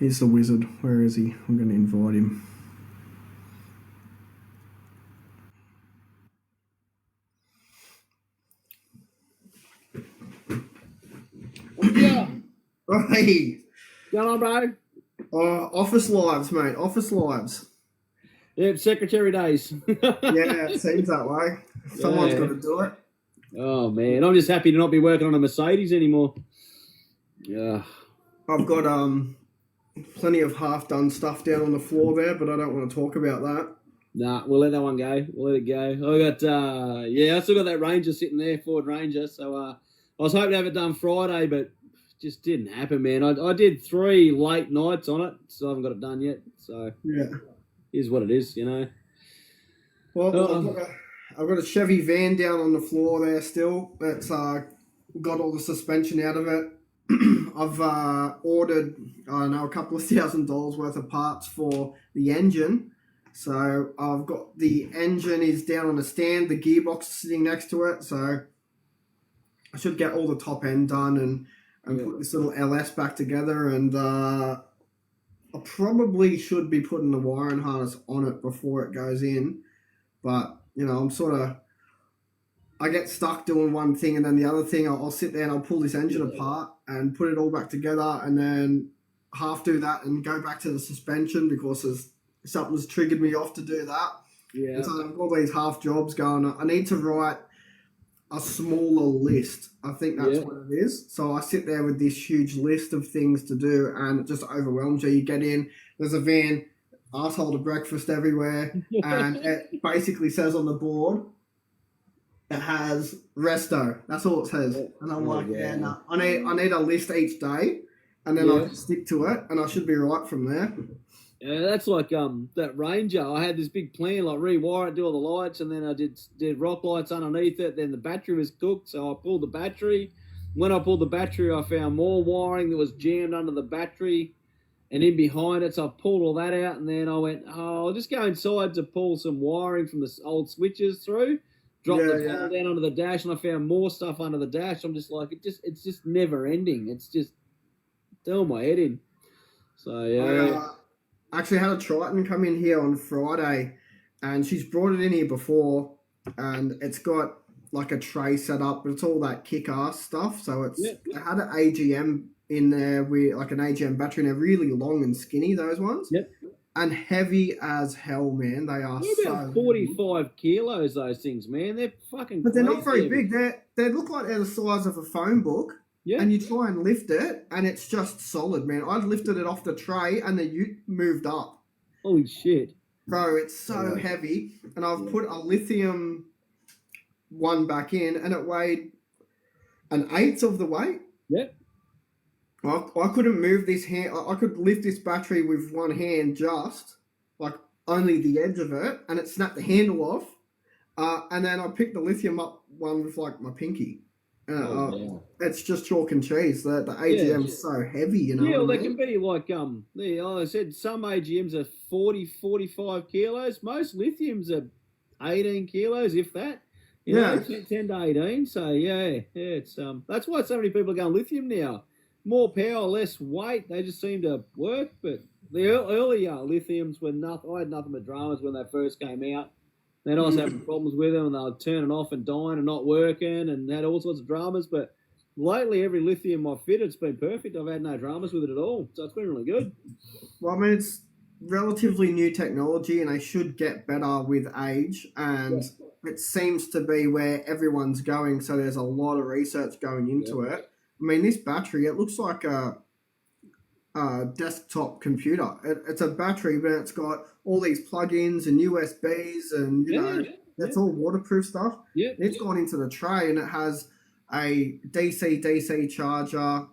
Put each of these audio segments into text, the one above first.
Here's the wizard. Where is he? I'm going to invite him. Yeah. Hey. Going on, bro? Office lives, mate. Office lives. Yep, secretary days. Yeah, it seems that way. Someone's got to do it. Oh, man. I'm just happy to not be working on a Mercedes anymore. Yeah. I've got plenty of half-done stuff down on the floor there, but I don't want to talk about that. Nah, we'll let that one go. We'll let it go. I still got that Ranger sitting there, Ford Ranger. So I was hoping to have it done Friday, but just didn't happen, man. I did 3 late nights on it, so I haven't got it done yet. So yeah, is what it is, you know. Well, I've got a Chevy van down on the floor there still. That's got all the suspension out of it. I've ordered, a couple of $1,000 worth of parts for the engine. So I've got the engine is down on a stand, the gearbox is sitting next to it. So I should get all the top end done and put this little LS back together. And I probably should be putting the wiring harness on it before it goes in. But, I get stuck doing one thing and then the other thing. I'll sit there and I'll pull this engine apart and put it all back together and then half do that and go back to the suspension because something's triggered me off to do that. Yeah. And so I've got all these half jobs going. I need to write a smaller list. I think that's what it is. So I sit there with this huge list of things to do and it just overwhelms you. You get in, there's a van, arsehole to breakfast everywhere, and it basically says on the board, it has resto. That's all it says. And I'm I need a list each day, and then I can stick to it, and I should be right from there. Yeah, that's like that Ranger. I had this big plan, like rewire it, do all the lights, and then I did rock lights underneath it. Then the battery was cooked, so I pulled the battery. When I pulled the battery, I found more wiring that was jammed under the battery and in behind it. So I pulled all that out, and then I went, I'll just go inside to pull some wiring from the old switches through. Dropped the panel down under the dash, and I found more stuff under the dash. I'm just like, it's just never ending. It's just throwing my head in. So yeah. I actually had a Triton come in here on Friday, and she's brought it in here before, and it's got like a tray set up, but it's all that kick-ass stuff. So it had an AGM in there with like an AGM battery, and they're really long and skinny, those ones. Yep. And heavy as hell, man. They are about 45 kilos, those things, man. They're fucking But they're not very big. They look like they're the size of a phone book. Yeah. And you try and lift it, and it's just solid, man. I lifted it off the tray, and the ute moved up. Holy shit. Bro, it's so heavy. And I've put a lithium one back in, and it weighed an eighth of the weight. Yep. I couldn't move this hand. I could lift this battery with one hand, just like only the edge of it, and it snapped the handle off. And then I picked the lithium up one with like my pinky. It's just chalk and cheese. The AGM is so heavy, you know. Yeah, well, they can be like I said some AGMs are 40, 45 kilos. Most lithiums are 18 kilos, if that. You know, 10 to 18. So it's that's why so many people are going lithium now. More power, less weight. They just seem to work. But the earlier lithiums were nothing. I had nothing but dramas when they first came out. They'd also have problems with them, and they were turning off and dying and not working, and had all sorts of dramas. But lately, every lithium I've fitted, it's been perfect. I've had no dramas with it at all. So it's been really good. Well, I mean, it's relatively new technology, and they should get better with age. And it seems to be where everyone's going. So there's a lot of research going into it. I mean, this battery, it looks like a desktop computer. It's a battery, but it's got all these plugins and USBs and, it's all waterproof stuff. Yeah. It's gone into the tray, and it has a DC charger,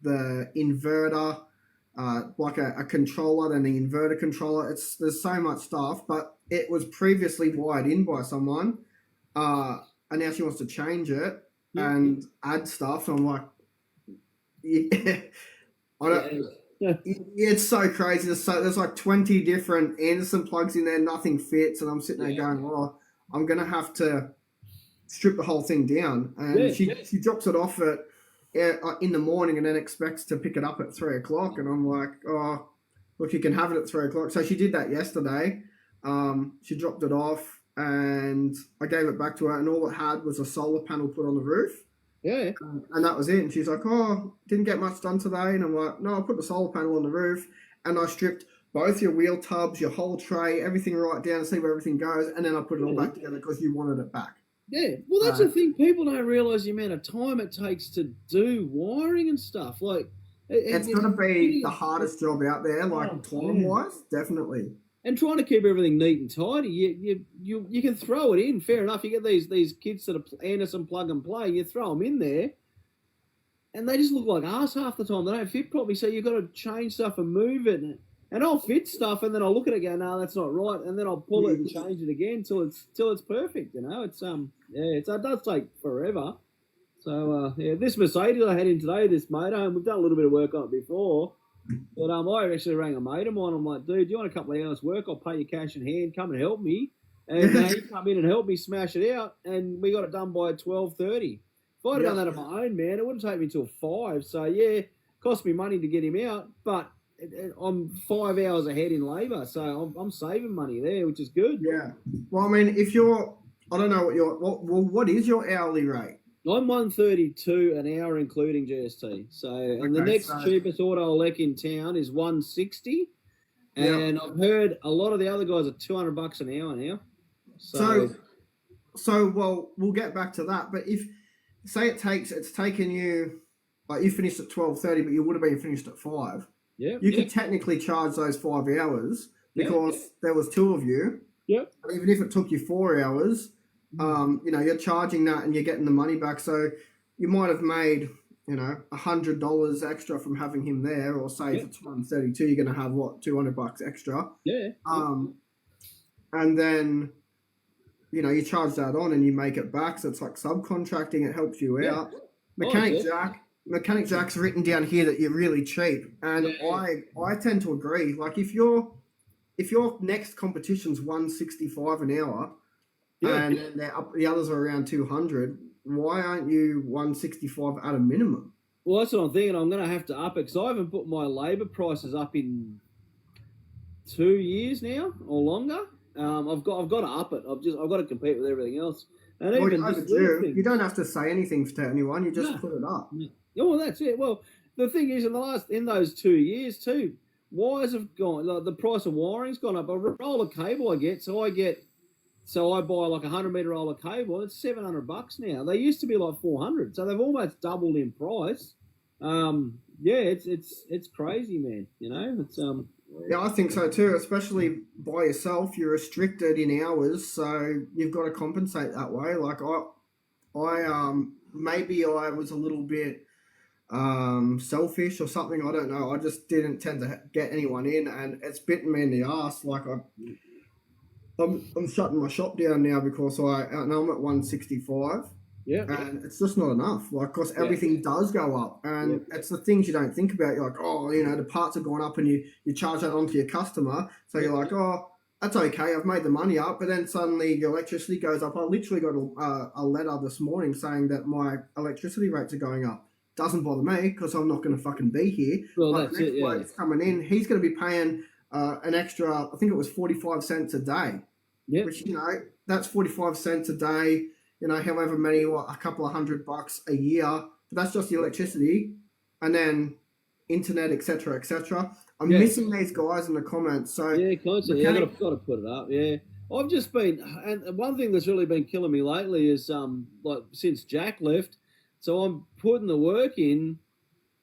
the inverter, like a controller, then the inverter controller. There's so much stuff, but it was previously wired in by someone, and now she wants to change it and add stuff. And I'm like, it's so crazy. There's like 20 different Anderson plugs in there. Nothing fits, and I'm sitting there going, "Well, I'm gonna have to strip the whole thing down." And she drops it off at in the morning and then expects to pick it up at 3 o'clock. And I'm like, oh, look, you can have it at 3 o'clock. So she did that yesterday. She dropped it off and I gave it back to her, and all it had was a solar panel put on the roof. Yeah. And that was it. And she's like, oh, didn't get much done today. And I'm like, no, I put the solar panel on the roof and I stripped both your wheel tubs, your whole tray, everything right down to see where everything goes. And then I put it all back together because you wanted it back. Yeah, well, that's the thing. People don't realise the amount of time it takes to do wiring and stuff. Like, it's going to be the hardest job out there, like time-wise, definitely. And trying to keep everything neat and tidy, you can throw it in. Fair enough. You get these kids that are Anderson plug and play. You throw them in there, and they just look like arse half the time. They don't fit properly, so you've got to change stuff and move it. And I'll fit stuff, and then I'll look at it and go, no, that's not right. And then I'll pull it and change it again till it's perfect. You know, it does take forever. So this Mercedes I had in today, this motorhome, we've done a little bit of work on it before. But I actually rang a mate of mine. I'm like, dude, do you want a couple of hours work? I'll pay you cash in hand. Come and help me. And he come in and helped me smash it out, and we got it done by 12:30. If I'd done that on my own, man, it wouldn't take me till 5. So it cost me money to get him out, but I'm 5 hours ahead in labour, so I'm saving money there, which is good. Yeah. Well, I mean, I don't know what is your hourly rate? I'm $132 an hour, including GST. So, and the next cheapest auto elec in town is $160, and I've heard a lot of the other guys are $200 an hour now. So well, we'll get back to that. But if say it's taken you, like you finished at 12:30, but you would have been finished at 5. Yeah, you can technically charge those 5 hours because there was 2 of you. Yep. Even if it took you 4 hours, you're charging that and you're getting the money back. So you might have made, $100 extra from having him there, or say if it's $132, you're going to have $200 extra. Yeah. And then, you charge that on and you make it back. So it's like subcontracting. It helps you out. Mechanic Jack's written down here that you're really cheap, and I tend to agree. Like if your next competition's $165 an hour, and the others are around 200, why aren't you $165 at a minimum? Well, that's what I'm thinking. I'm going to have to up it because I haven't put my labour prices up in 2 years now or longer. I've got to up it. I've got to compete with everything else. And you don't have to say anything to anyone. You just put it up. Yeah, well, that's it. Well, the thing is, in those 2 years too, wires have gone. Like, the price of wiring's gone up. A roll of cable I buy like a 100-meter roll of cable. It's $700 now. They used to be like $400, so they've almost doubled in price. It's crazy, man. It's Yeah, I think so too. Especially by yourself, you're restricted in hours, so you've got to compensate that way. Like maybe I was a little bit selfish or something. I don't know. I just didn't tend to get anyone in, and it's bitten me in the ass. Like I'm shutting my shop down now because I'm at 165. Yeah. And it's just not enough. Like, because everything does go up, and it's the things you don't think about. You're like, oh, the parts have gone up, and you charge that onto your customer. So you're like, oh, that's okay. I've made the money up. But then suddenly your electricity goes up. I literally got a letter this morning saying that my electricity rates are going up. Doesn't bother me because I'm not going to fucking be here. Well, but that's it. It's coming in. He's going to be paying an extra. I think it was 45 cents a day. Yeah. Which that's 45 cents a day. However many, a couple of $100 a year. But that's just the electricity, and then internet, etc., etc. I'm missing these guys in the comments. So constantly. I've got to put it up. Yeah, I've just been, and one thing that's really been killing me lately is like since Jack left. So I'm putting the work in,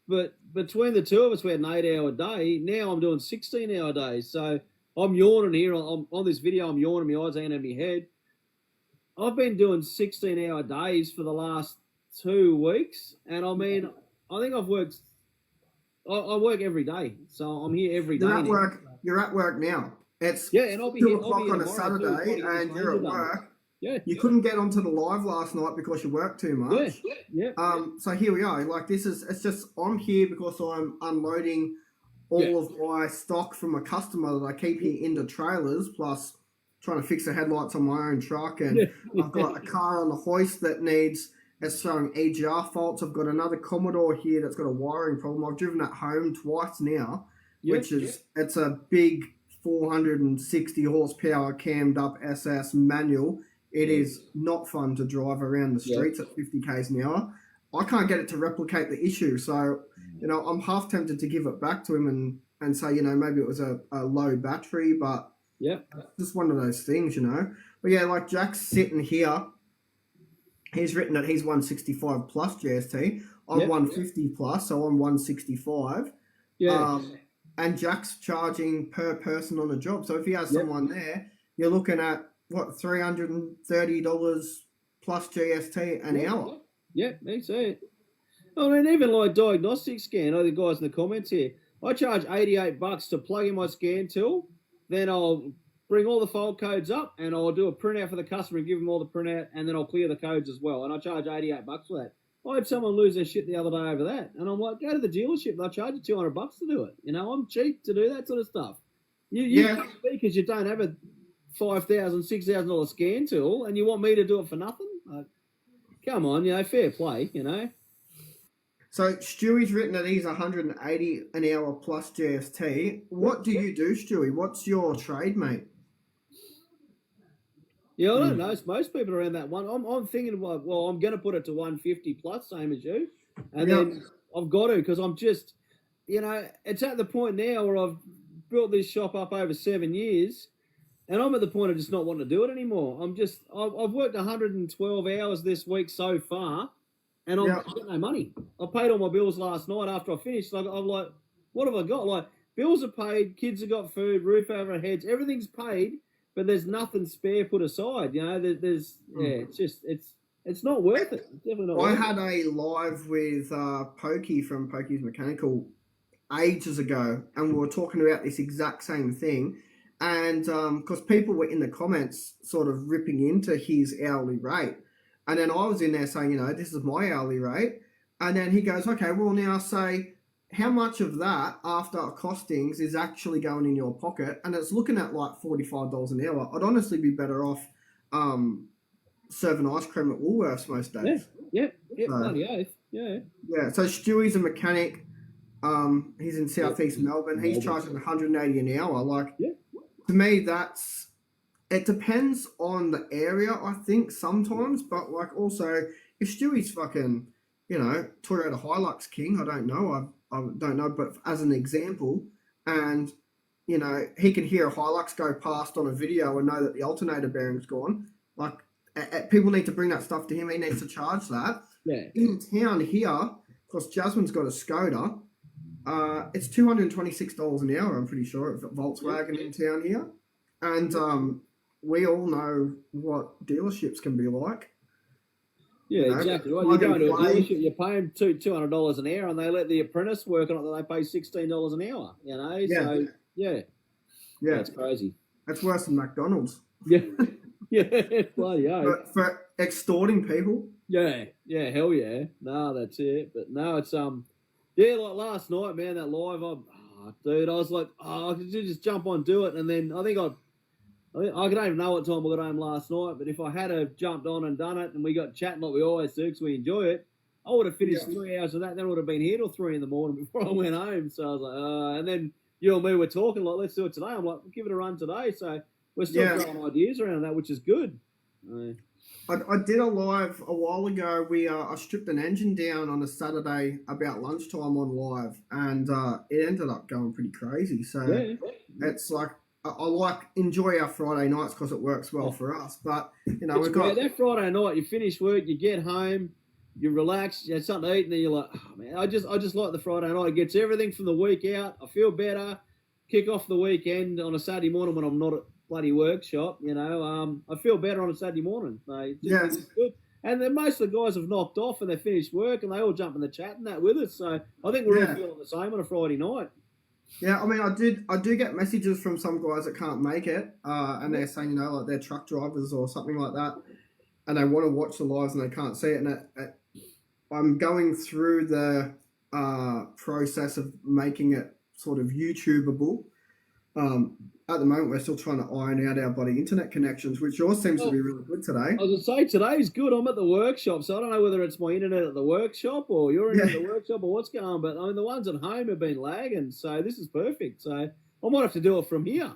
but between the two of us, we had an 8-hour day. Now I'm doing 16-hour days. So I'm yawning here on this video. I'm yawning, my eyes ain't in my head. I've been doing 16-hour days for the last 2 weeks, and I mean, I think I've worked. I work every day, so I'm here every day. You're at work now. It's and I'll be 2 o'clock on a Saturday, and you're at work. Yeah. You couldn't get onto the live last night because you worked too much. Yeah. So here we are. Like it's just I'm here because I'm unloading all of my stock from a customer that I keep here into trailers, plus trying to fix the headlights on my own truck, and I've got a car on the hoist that needs It's showing EGR faults. I've got another Commodore here that's got a wiring problem. I've driven that home twice now, which is it's a big 460 horsepower cammed up SS manual. It is not fun to drive around the streets at 50 k's an hour. I can't get it to replicate the issue, so I'm half tempted to give it back to him and say maybe it was a low battery, but it's just one of those things, But yeah, like Jack's sitting here. He's written that he's 165 plus JST. I'm 150 plus, so I'm 165. Yeah. And Jack's charging per person on a job. So if he has someone there, you're looking at, $330 plus GST an hour. Yeah, that's it. Oh, and even like diagnostic scan, the guys in the comments here, I charge $88 to plug in my scan tool. Then I'll bring all the fault codes up and I'll do a printout for the customer and give them all the printout, and then I'll clear the codes as well. And I charge $88 for that. I had someone lose their shit the other day over that. And I'm like, go to the dealership. They'll charge you $200 to do it. I'm cheap to do that sort of stuff. You can't be because you don't have a $5,000, $6,000 scan tool and you want me to do it for nothing? Come on, fair play, So Stewie's written that he's 180 an hour plus GST. What do you do, Stewie? What's your trade, mate? Yeah, I don't know. Most people are around that one. I'm thinking, I'm going to put it to 150 plus, same as you. And then I've got to, because I'm just, it's at the point now where I've built this shop up over 7 years, and I'm at the point of just not wanting to do it anymore. I've worked 112 hours this week so far, and I've got no money. I paid all my bills last night after I finished. I'm like, what have I got? Like, bills are paid, kids have got food, roof over our heads, everything's paid, but there's nothing spare put aside. It's not worth it. It's definitely not worth it. I had a live with Pokey from Pokey's Mechanical ages ago, and we were talking about this exact same thing. And because people were in the comments sort of ripping into his hourly rate. And then I was in there saying, this is my hourly rate. And then he goes, okay, well, now say how much of that after costings is actually going in your pocket. And it's looking at like $45 an hour. I'd honestly be better off serving ice cream at Woolworths most days. Yeah, bloody oath. Yeah. So Stewie's a mechanic. He's in southeast Melbourne. He's charging 180 an hour. To me, it depends on the area, I think, sometimes. But, also, if Stewie's fucking, Toyota Hilux king, I don't know. I don't know. But as an example, and, he can hear a Hilux go past on a video and know that the alternator bearing's gone. People need to bring that stuff to him. He needs to charge that. Yeah. In town here, because Jasmine's got a Skoda, it's $226 an hour, I'm pretty sure, at Volkswagen in town here. And we all know what dealerships can be like. Yeah, exactly. Right. You go to a dealership, you pay them $200 an hour, and they let the apprentice work on it, and they pay $16 an hour. So it's crazy. That's worse than McDonald's. Yeah, bloody hell. But for extorting people. Yeah, hell yeah. No, that's it. But no, it's like last night, man, that live, dude, I was like, I could just jump on, do it, and then I don't even know what time I got home last night, but if I had have jumped on and done it, and we got chatting like we always do because we enjoy it, I would have finished 3 hours of that, then I would have been here till 3 in the morning before I went home. So I was like, and then you and me were talking, like, let's do it today. I'm like, we'll give it a run today. So we're still throwing ideas around that, which is good. I did a live a while ago. I stripped an engine down on a Saturday about lunchtime on live, and it ended up going pretty crazy. So it's like, I enjoy our Friday nights because it works well for us. But we've got that Friday night. You finish work, you get home, you relax, you have something to eat, and then you're like, oh man, I just like the Friday night. It gets everything from the week out. I feel better. Kick off the weekend on a Saturday morning when I'm not at bloody workshop. I feel better on a Saturday morning. So it's good. And then most of the guys have knocked off and they finished work and they all jump in the chat and that with us. So I think we're all feeling the same on a Friday night. Yeah, I mean, I do get messages from some guys that can't make it, and they're saying, like they're truck drivers or something like that, and they want to watch the lives and they can't see it. And I'm going through the process of making it sort of YouTubeable, at the moment we're still trying to iron out our bloody internet connections, which yours seems to be really good today. I was going to say, today's good. I'm at the workshop, so I don't know whether it's my internet at the workshop or your internet at the workshop or what's going on, but I mean, the ones at home have been lagging, so this is perfect. So I might have to do it from here.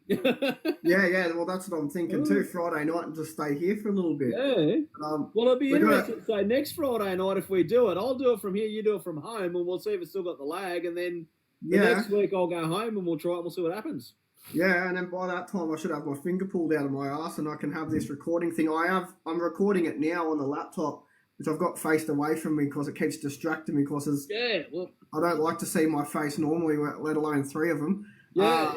yeah. Well, that's what I'm thinking too. Friday night and just stay here for a little bit. Yeah. Well, it'll be interesting. So next Friday night, if we do it, I'll do it from here. You do it from home, and we'll see if it's still got the lag. And then next week I'll go home and we'll try it. And we'll see what happens. Yeah, and then by that time I should have my finger pulled out of my ass and I can have this recording thing. I'm recording it now on the laptop, which I've got faced away from me because it keeps distracting me. Because I don't like to see my face normally, let alone three of them. Yeah.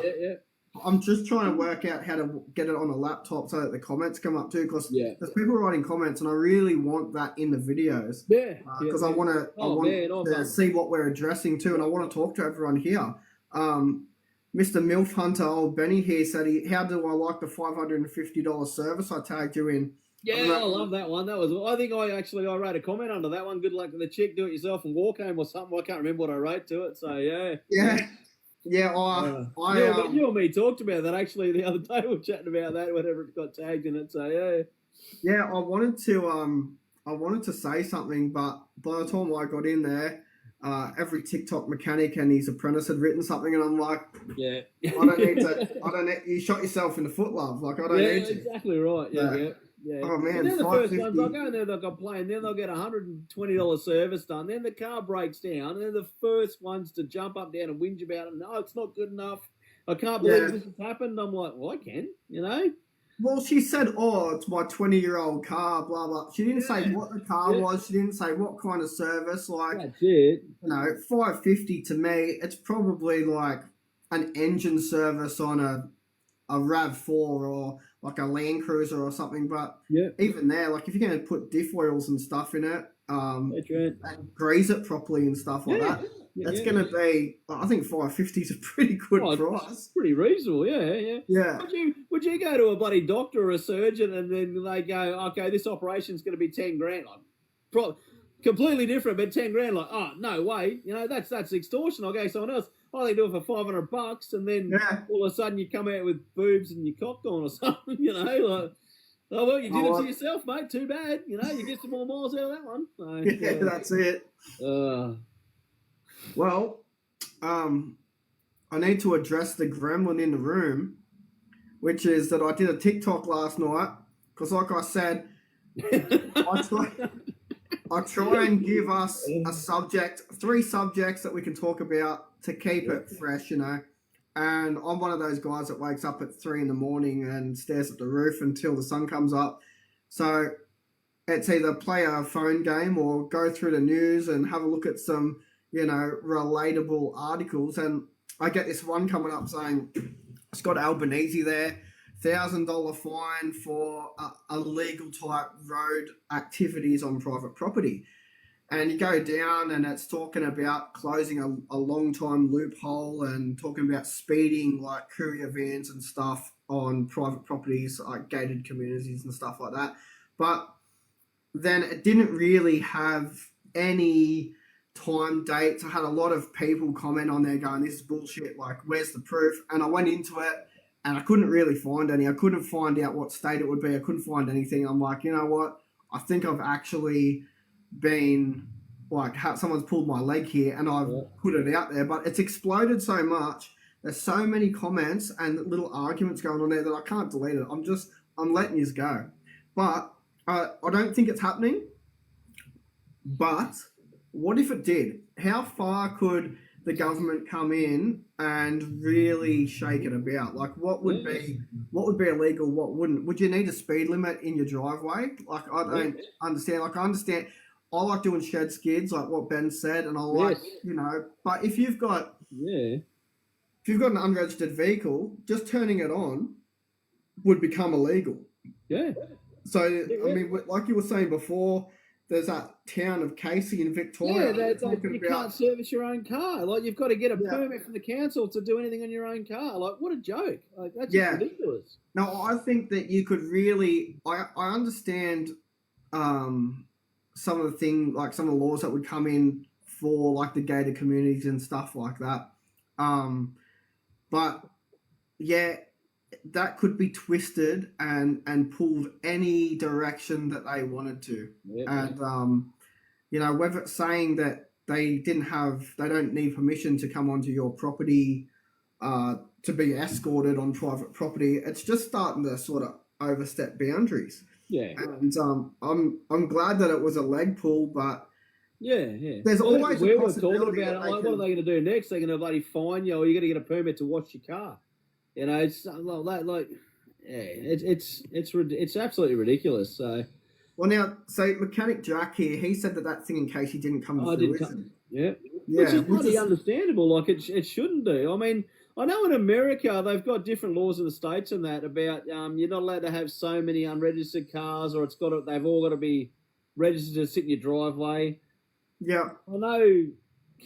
I'm just trying to work out how to get it on a laptop so that the comments come up too, because there's people writing comments, and I really want that in the videos. Because I want to see what we're addressing too, and I want to talk to everyone here. Mr. MILF Hunter, old Benny here, said, how do I like the $550 service I tagged you in? Yeah, I love that one. That was. I think I wrote a comment under that one. Good luck to the chick, do it yourself, and walk home or something. I can't remember what I wrote to it. So yeah. You and me talked about that actually the other day. We were chatting about that whenever it got tagged in it. So yeah. I wanted to say something, but by the time I got in there, every TikTok mechanic and his apprentice had written something, and I'm like, I don't need to. You shot yourself in the foot, love. Like I don't need to. Exactly right. Yeah. Oh man, and they're the first ones. They'll go in there, they'll complain, then they'll get $120 service done, then the car breaks down, and they're the first ones to jump up, down and whinge about it. No, it's not good enough. I can't believe this has happened. I'm like, well, I can, Well, she said, it's my 20-year-old car, blah, blah. She didn't say what the car was. She didn't say what kind of service. Like, that's it. $550 to me, it's probably like an engine service on a RAV4 or like a Land Cruiser or something. But even there, like if you're going to put diff oils and stuff in it and grease it properly and stuff like that, that's going to be, I think $550 is a pretty good price. It's pretty reasonable, yeah. Would you go to a bloody doctor or a surgeon and then they go, okay, this operation's going to be 10 grand? Like, completely different, but 10 grand, like, oh, no way. That's extortion. I'll go to someone else. Oh, they do it for $500 and then all of a sudden you come out with boobs and your cock gone or something, like, oh, well, you did it to yourself, mate. Too bad. You get some more miles out of that one. So, that's it. Well, I need to address the gremlin in the room, which is that I did a TikTok last night because, like I said, I try and give us a subject, 3 subjects that we can talk about to keep it fresh, And I'm one of those guys that wakes up at 3 a.m. and stares at the roof until the sun comes up. So it's either play a phone game or go through the news and have a look at some, relatable articles. And I get this one coming up saying Scott Albanese there, $1,000 fine for illegal type road activities on private property. And you go down and it's talking about closing a long time loophole and talking about speeding like courier vans and stuff on private properties, like gated communities and stuff like that. But then it didn't really have any time dates. I had a lot of people comment on there going, this is bullshit, like where's the proof? And I went into it and I couldn't really find any. I couldn't find out what state it would be. I couldn't find anything. I'm like, you know what? I think I've actually been like, someone's pulled my leg here and I've put it out there. But it's exploded so much. There's so many comments and little arguments going on there that I can't delete it. I'm letting you go. But I don't think it's happening. But what if it did? How far could the government come in and really shake it about? Like, what would be illegal? What wouldn't? Would you need a speed limit in your driveway? Like, I don't understand. Like, I understand. I like doing shed skids, like what Ben said, and I like, But if you've got an unregistered vehicle, just turning it on would become illegal. Yeah. So I mean, like you were saying before, there's that town of Casey in Victoria. Yeah, that's like you can't service your own car. Like, you've got to get a permit from the council to do anything on your own car. Like, what a joke. Like, that's just ridiculous. No, I think that you could really... I understand some of the things, like some of the laws that would come in for, like, the gated communities and stuff like that. But yeah, that could be twisted and pulled any direction that they wanted to. And you know, whether it's saying that they don't need permission to come onto your property to be escorted on private property, it's just starting to sort of overstep boundaries. Yeah. And I'm glad that it was a leg pull, but yeah. there's always a we were possibility talking about it. that Like, what are they going to do next? They're going to bloody fine you, or you're going to get a permit to wash your car. You know, it's like yeah, it's absolutely ridiculous. So. Well, now, so Mechanic Jack here, he said that thing in case he didn't come to fruition. Yeah, which is bloody understandable. Like, it shouldn't do. I mean, I know in America they've got different laws in the States and that about you're not allowed to have so many unregistered cars, or they've all got to be registered to sit in your driveway. Yeah. I know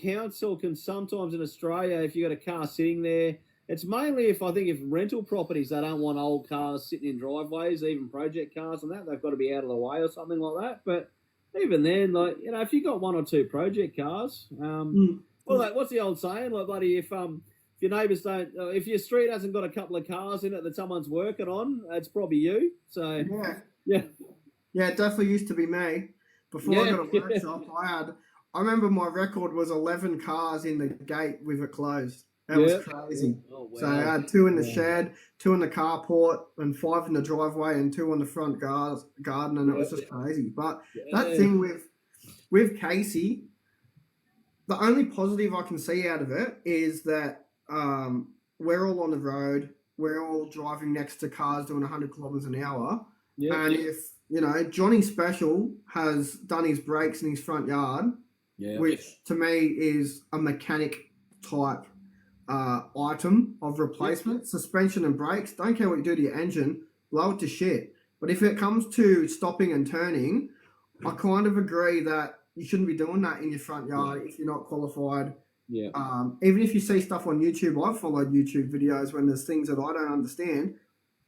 council can sometimes in Australia, if you've got a car sitting there, it's mainly if rental properties, they don't want old cars sitting in driveways, even project cars and that, they've got to be out of the way or something like that. But even then, like, you know, if you've got one or two project cars, well, like, what's the old saying? Like, buddy, if your neighbours don't, if your street hasn't got a couple of cars in it that someone's working on, it's probably you. So yeah, it definitely used to be me. Before I got a workshop, I remember my record was 11 cars in the gate with it closed. That was crazy. Oh, wow. So I had 2 in the shed, 2 in the carport, and 5 in the driveway, and 2 on the front garden, and it was just crazy. But that thing with Casey, the only positive I can see out of it is that we're all on the road, we're all driving next to cars doing 100 kilometers an hour, and if, you know, Johnny Special has done his brakes in his front yard, which to me is a mechanic type item of replacement, suspension and brakes, don't care what you do to your engine, blow it to shit. But if it comes to stopping and turning, I kind of agree that you shouldn't be doing that in your front yard if you're not qualified. Even if you see stuff on YouTube, I've followed YouTube videos when there's things that I don't understand,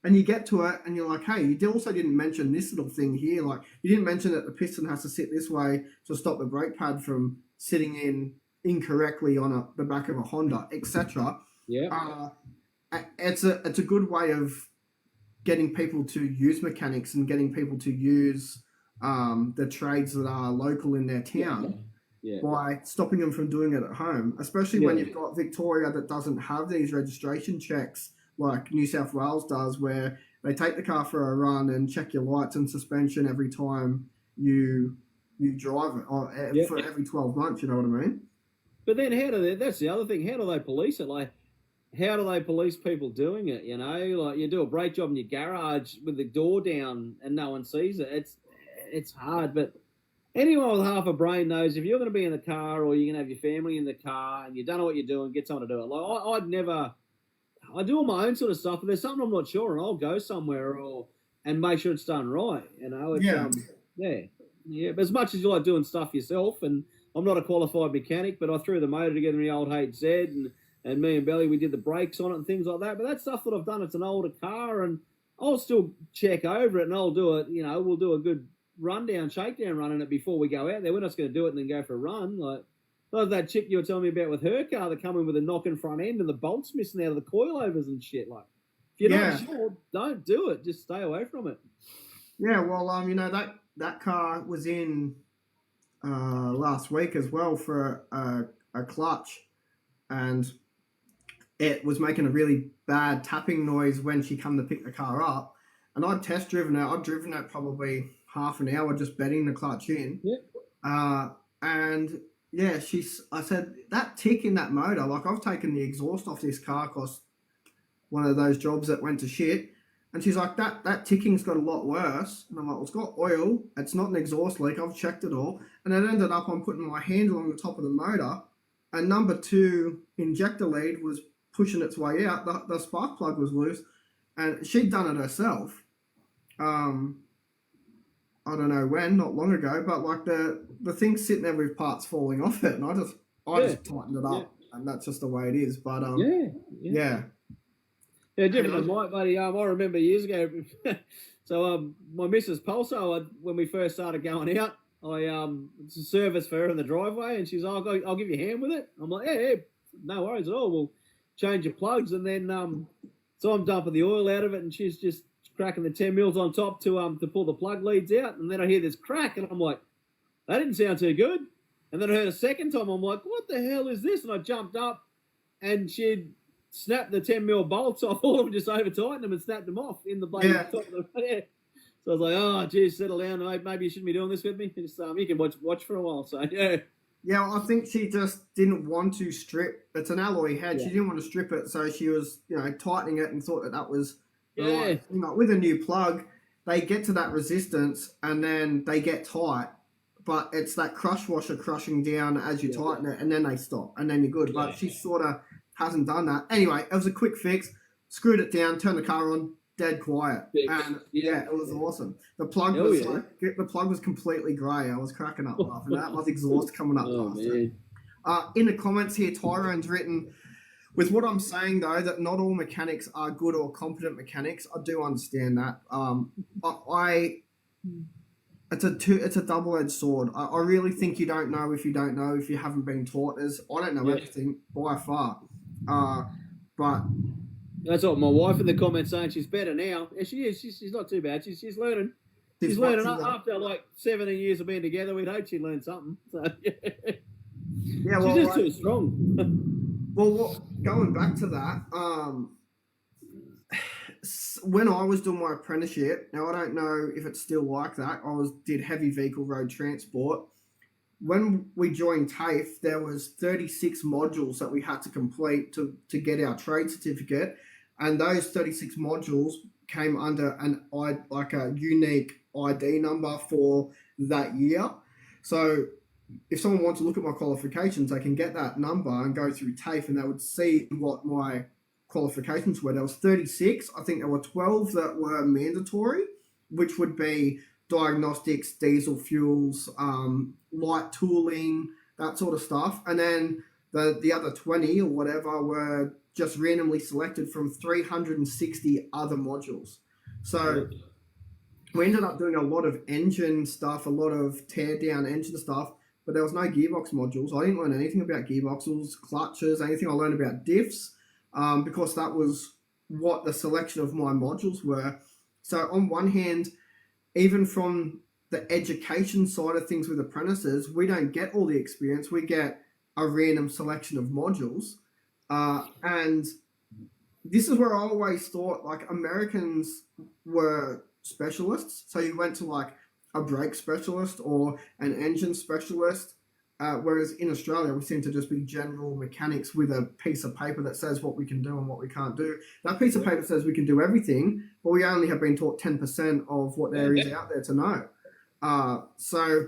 and you get to it and you're like, hey, you also didn't mention this little thing here. Like, you didn't mention that the piston has to sit this way to stop the brake pad from sitting in incorrectly on the back of a Honda, etc. It's a good way of getting people to use mechanics and getting people to use the trades that are local in their town by stopping them from doing it at home, especially when you've got Victoria that doesn't have these registration checks like New South Wales does, where they take the car for a run and check your lights and suspension every time you drive it, or for every 12 months, you know what I mean? But then that's the other thing, how do they police it? Like, how do they police people doing it, you know? Like, you do a brake job in your garage with the door down and no one sees it. It's hard, but anyone with half a brain knows if you're going to be in the car or you're going to have your family in the car and you don't know what you're doing, get someone to do it. Like, I do all my own sort of stuff, but there's something I'm not sure, and I'll go somewhere and make sure it's done right, you know? But as much as you like doing stuff yourself, and I'm not a qualified mechanic, but I threw the motor together in the old HZ, and me and Belly, we did the brakes on it and things like that. But that's stuff that I've done. It's an older car, and I'll still check over it, and I'll do it. You know, we'll do a good shakedown run in it before we go out there. We're not going to do it and then go for a run. Like that chick you were telling me about with her car that come in with a knocking front end and the bolts missing out of the coilovers and shit. Like, if you're not sure, don't do it. Just stay away from it. Yeah, well, you know, that car was in last week as well for a clutch, and it was making a really bad tapping noise when she come to pick the car up, and I'd test driven it. I'd driven it probably half an hour just bedding the clutch in. And I said, that tick in that motor, like, I've taken the exhaust off this car because one of those jobs that went to shit. And she's like, that ticking's got a lot worse. And I'm like, well, it's got oil. It's not an exhaust leak. I've checked it all. And it ended up I'm putting my hand along the top of the motor, and number 2 injector lead was pushing its way out. The spark plug was loose, and she'd done it herself. I don't know when, not long ago, but like the thing's sitting there with parts falling off it, and I just tightened it up, and that's just the way it is. But different than Mike, buddy. I remember years ago. So my Mrs. Pulso, when we first started going out, it's a service for her in the driveway, and she's like, I'll give you a hand with it. I'm like, yeah, no worries at all. We'll change your plugs, and then So I'm dumping the oil out of it, and she's just cracking the 10 mils on top to pull the plug leads out. And then I hear this crack, and I'm like, that didn't sound too good. And then I heard a second time, I'm like, what the hell is this? And I jumped up, and she'd snapped the 10 mil bolts off. All of them, just over tightened them and snapped them off in the blade. Yeah. Top of the, yeah. So I was like, oh, geez, settle down. Maybe you shouldn't be doing this with me. Just, you can watch for a while. So, yeah. Yeah, I think she just didn't want to strip. It's an alloy head. Yeah. She didn't want to strip it, so she was, tightening it and thought that was the Yeah. right thing. Like, with a new plug, they get to that resistance and then they get tight, but it's that crush washer crushing down as you tighten it, and then they stop, and then you're good. But she sort of hasn't done that. Anyway, it was a quick fix. Screwed it down, turned the car on, dead quiet, and it was awesome. The plug the plug was completely grey. I was cracking up laughing. That was exhaust coming up past it. In the comments here, Tyrone's written, with what I'm saying though, that not all mechanics are good or competent mechanics. I do understand that. It's a double-edged sword. I really think you don't know if you don't know, if you haven't been taught. I don't know everything by far, but. That's what my wife in the comments saying. She's better now. Yeah, she is. She's not too bad. She's learning. She's learning. After like 17 years of being together, we'd hope she'd learn something. So, yeah, well, she's just too strong. Well, going back to that, when I was doing my apprenticeship, now I don't know if it's still like that. Did heavy vehicle road transport. When we joined TAFE, there was 36 modules that we had to complete to get our trade certificate. And those 36 modules came under a unique ID number for that year. So if someone wants to look at my qualifications, they can get that number and go through TAFE, and they would see what my qualifications were. There was 36. I think there were 12 that were mandatory, which would be diagnostics, diesel fuels, light tooling, that sort of stuff. And then the other 20 or whatever were just randomly selected from 360 other modules. So we ended up doing a lot of engine stuff, a lot of tear down engine stuff, but there was no gearbox modules. I didn't learn anything about gearboxes, clutches, anything. I learned about diffs, because that was what the selection of my modules were. So on one hand, even from the education side of things with apprentices, we don't get all the experience. We get a random selection of modules. And this is where I always thought, like, Americans were specialists. So you went to, like, a brake specialist or an engine specialist, whereas in Australia, we seem to just be general mechanics with a piece of paper that says what we can do and what we can't do. That piece of paper says we can do everything, but we only have been taught 10% of what there is out there to know. So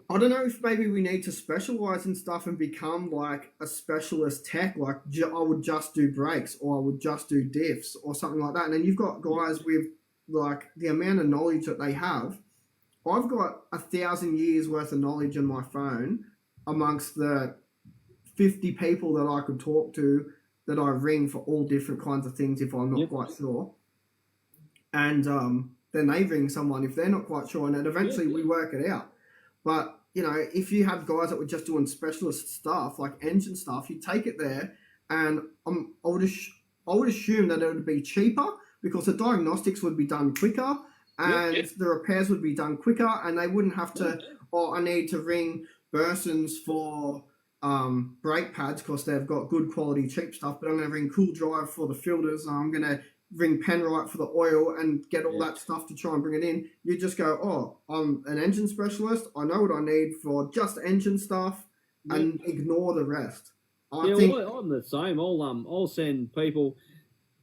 I don't know if maybe we need to specialize in stuff and become like a specialist tech, like I would just do brakes or I would just do diffs or something like that. And then you've got guys with like the amount of knowledge that they have. I've got 1,000 years worth of knowledge on my phone amongst the 50 people that I could talk to that I ring for all different kinds of things if I'm not quite sure. And then they ring someone if they're not quite sure, and then eventually we work it out. But, you know, if you have guys that were just doing specialist stuff, like engine stuff, you take it there, and I would assume that it would be cheaper because the diagnostics would be done quicker, and the repairs would be done quicker, and they wouldn't have to, I need to ring Burson's for brake pads because they've got good quality cheap stuff, but I'm going to ring Cool Drive for the filters, and I'm going to ring Penrite for the oil and get all that stuff to try and bring it in. You just go, oh, I'm an engine specialist, I know what I need for just engine stuff, and ignore the rest. I think I'm the same. I'll send people.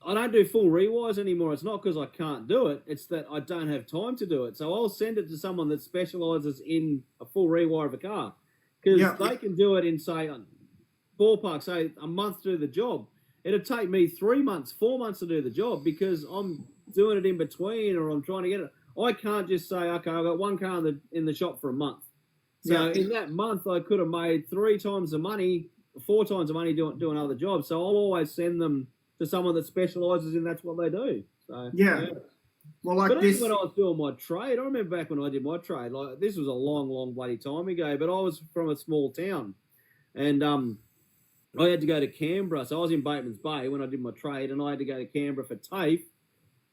I don't do full rewires anymore. It's not because I can't do it. It's that I don't have time to do it. So I'll send it to someone that specialises in a full rewire of a car. Because they can do it in, say, ballpark, say, a month to do the job. It'd take me 3 months, 4 months to do the job because I'm doing it in between or I'm trying to get it. I can't just say, okay, I've got one car in the shop for a month. So in that month, I could have made 3 times the money, 4 times the money doing other jobs. So I'll always send them to someone that specialises in that's what they do. So Well, like but this, even when I was doing my trade, I remember back when I did my trade, like this was a long, long bloody time ago, but I was from a small town. And I had to go to Canberra. So I was in Bateman's Bay when I did my trade, and I had to go to Canberra for TAFE.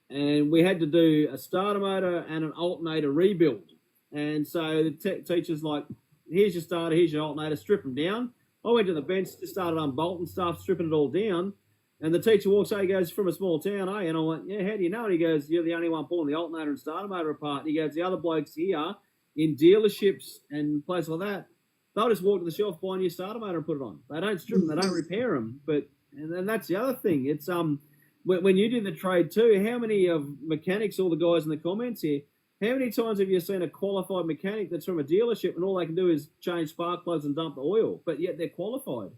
And we had to do a starter motor and an alternator rebuild. And so the teacher's like, here's your starter, here's your alternator, strip them down. I went to the bench, just started unbolting stuff, stripping it all down. And the teacher walks out, he goes, from a small town, eh? And I went, yeah, how do you know? And he goes, you're the only one pulling the alternator and starter motor apart. And he goes, the other blokes here in dealerships and places like that, they'll just walk to the shelf, buy a new starter motor and put it on. They don't strip them, they don't repair them. But and then that's the other thing. It's when you do the trade too, how many of mechanics, all the guys in the comments here, how many times have you seen a qualified mechanic that's from a dealership and all they can do is change spark plugs and dump the oil, but yet they're qualified?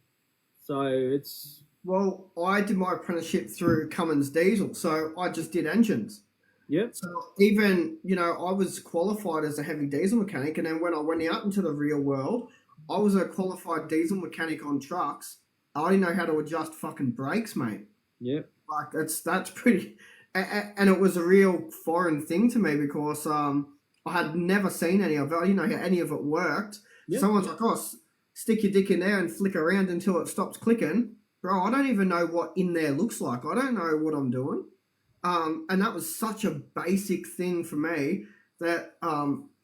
So it's... Well, I did my apprenticeship through Cummins Diesel, so I just did engines. Yep. So even, I was qualified as a heavy diesel mechanic, and then when I went out into the real world, I was a qualified diesel mechanic on trucks. I didn't know how to adjust fucking brakes, mate. Yep. Like, that's pretty... And it was a real foreign thing to me because I had never seen any of it. I didn't know how any of it worked. Yep. Someone's like, oh, stick your dick in there and flick around until it stops clicking. Bro, I don't even know what in there looks like. I don't know what I'm doing. And that was such a basic thing for me that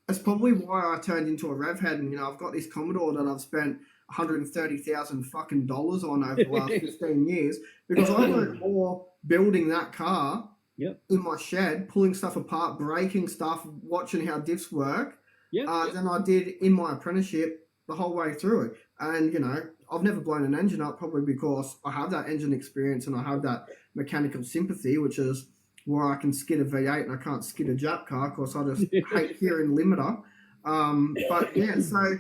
it's probably why I turned into a Rev-Head. And, I've got this Commodore that I've spent $130,000 fucking dollars on over the last 15 years because I learned more building that car in my shed, pulling stuff apart, breaking stuff, watching how diffs work than I did in my apprenticeship the whole way through it. And, I've never blown an engine up probably because I have that engine experience and I have that mechanical sympathy, which is where I can skid a V8 and I can't skid a Jap car because I just hate hearing limiter. But yeah, so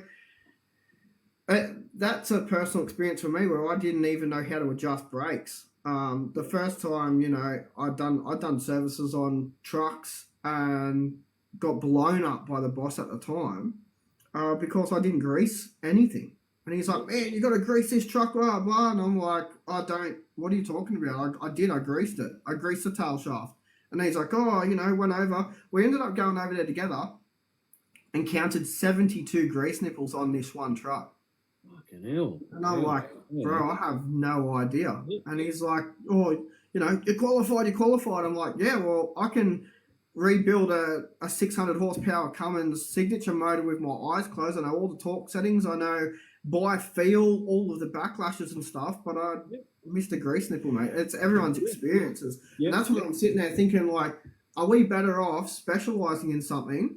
that's a personal experience for me where I didn't even know how to adjust brakes. The first time, I'd done services on trucks and got blown up by the boss at the time because I didn't grease anything. And he's like, man, you got to grease this truck, blah, blah. And I'm like, I don't. What are you talking about? I greased it. I greased the tail shaft. And he's like, oh, went over. We ended up going over there together and counted 72 grease nipples on this one truck. Fucking hell. And I'm like, bro, I have no idea. And he's like, oh, you're qualified. I'm like, yeah, well, I can rebuild a 600 horsepower Cummins signature motor with my eyes closed. I know all the torque settings. I know by feel all of the backlashes and stuff, but I missed a grease nipple, mate. It's everyone's experiences. And that's what I'm sitting there thinking, like, are we better off specialising in something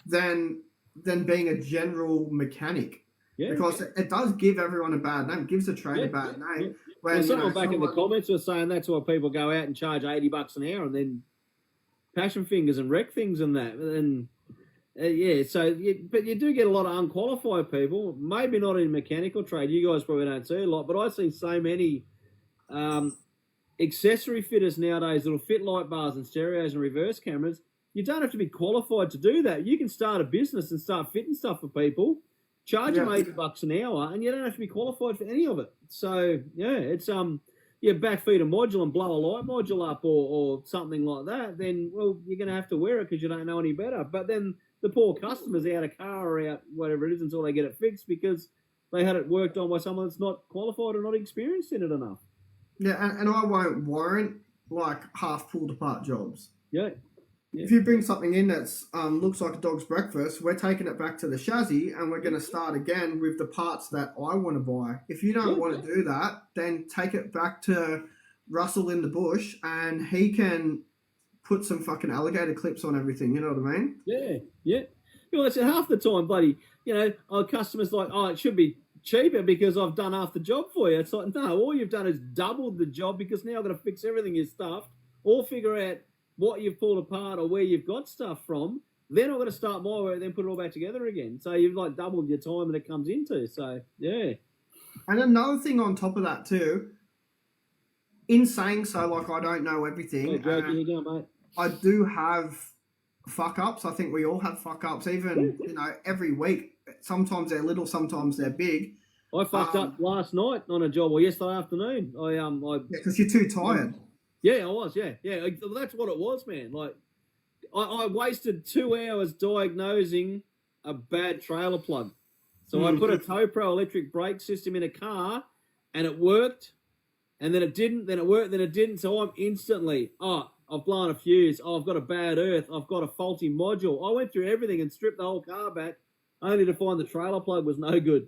than being a general mechanic? Because it does give everyone a bad name. It gives the trade a bad name. When, someone back in the comments was saying that's why people go out and charge $80 an hour and then passion fingers and wreck things and that. And but you do get a lot of unqualified people, maybe not in mechanical trade. You guys probably don't see a lot, but I see so many accessory fitters nowadays that'll fit light bars and stereos and reverse cameras. You don't have to be qualified to do that. You can start a business and start fitting stuff for people, charge them $80 an hour, and you don't have to be qualified for any of it. So, it's backfeed a module and blow a light module up or something like that, then, well, you're going to have to wear it because you don't know any better. But then the poor customers out a car or out whatever it is until they get it fixed because they had it worked on by someone that's not qualified or not experienced in it enough. Yeah, and I won't warrant, like, half pulled apart jobs. Yeah. If you bring something in that's looks like a dog's breakfast, we're taking it back to the chassis and we're going to start again with the parts that I want to buy. If you don't want to do that, then take it back to Russell in the bush and he can put some fucking alligator clips on everything. You know what I mean? Yeah. Well, it's half the time, buddy. Our customers like, oh, it should be cheaper because I've done half the job for you. It's like, no, all you've done is doubled the job because now I've got to fix everything you've stuffed or figure out what you've pulled apart or where you've got stuff from. Then I've got to start my work, then put it all back together again. So you've like doubled your time that it comes into. So, yeah. And another thing on top of that too, in saying so, like I don't know everything. Mate. I do have fuck-ups. I think we all have fuck-ups, even, every week. Sometimes they're little, sometimes they're big. I fucked up last night on a job, or yesterday afternoon. Because you're too tired. Yeah, I was, yeah. That's what it was, man. Like, I wasted 2 hours diagnosing a bad trailer plug. So I put a TowPro electric brake system in a car, and it worked, and then it didn't, then it worked, then it didn't. So I'm instantly, I've blown a fuse. Oh, I've got a bad earth. I've got a faulty module. I went through everything and stripped the whole car back, only to find the trailer plug was no good.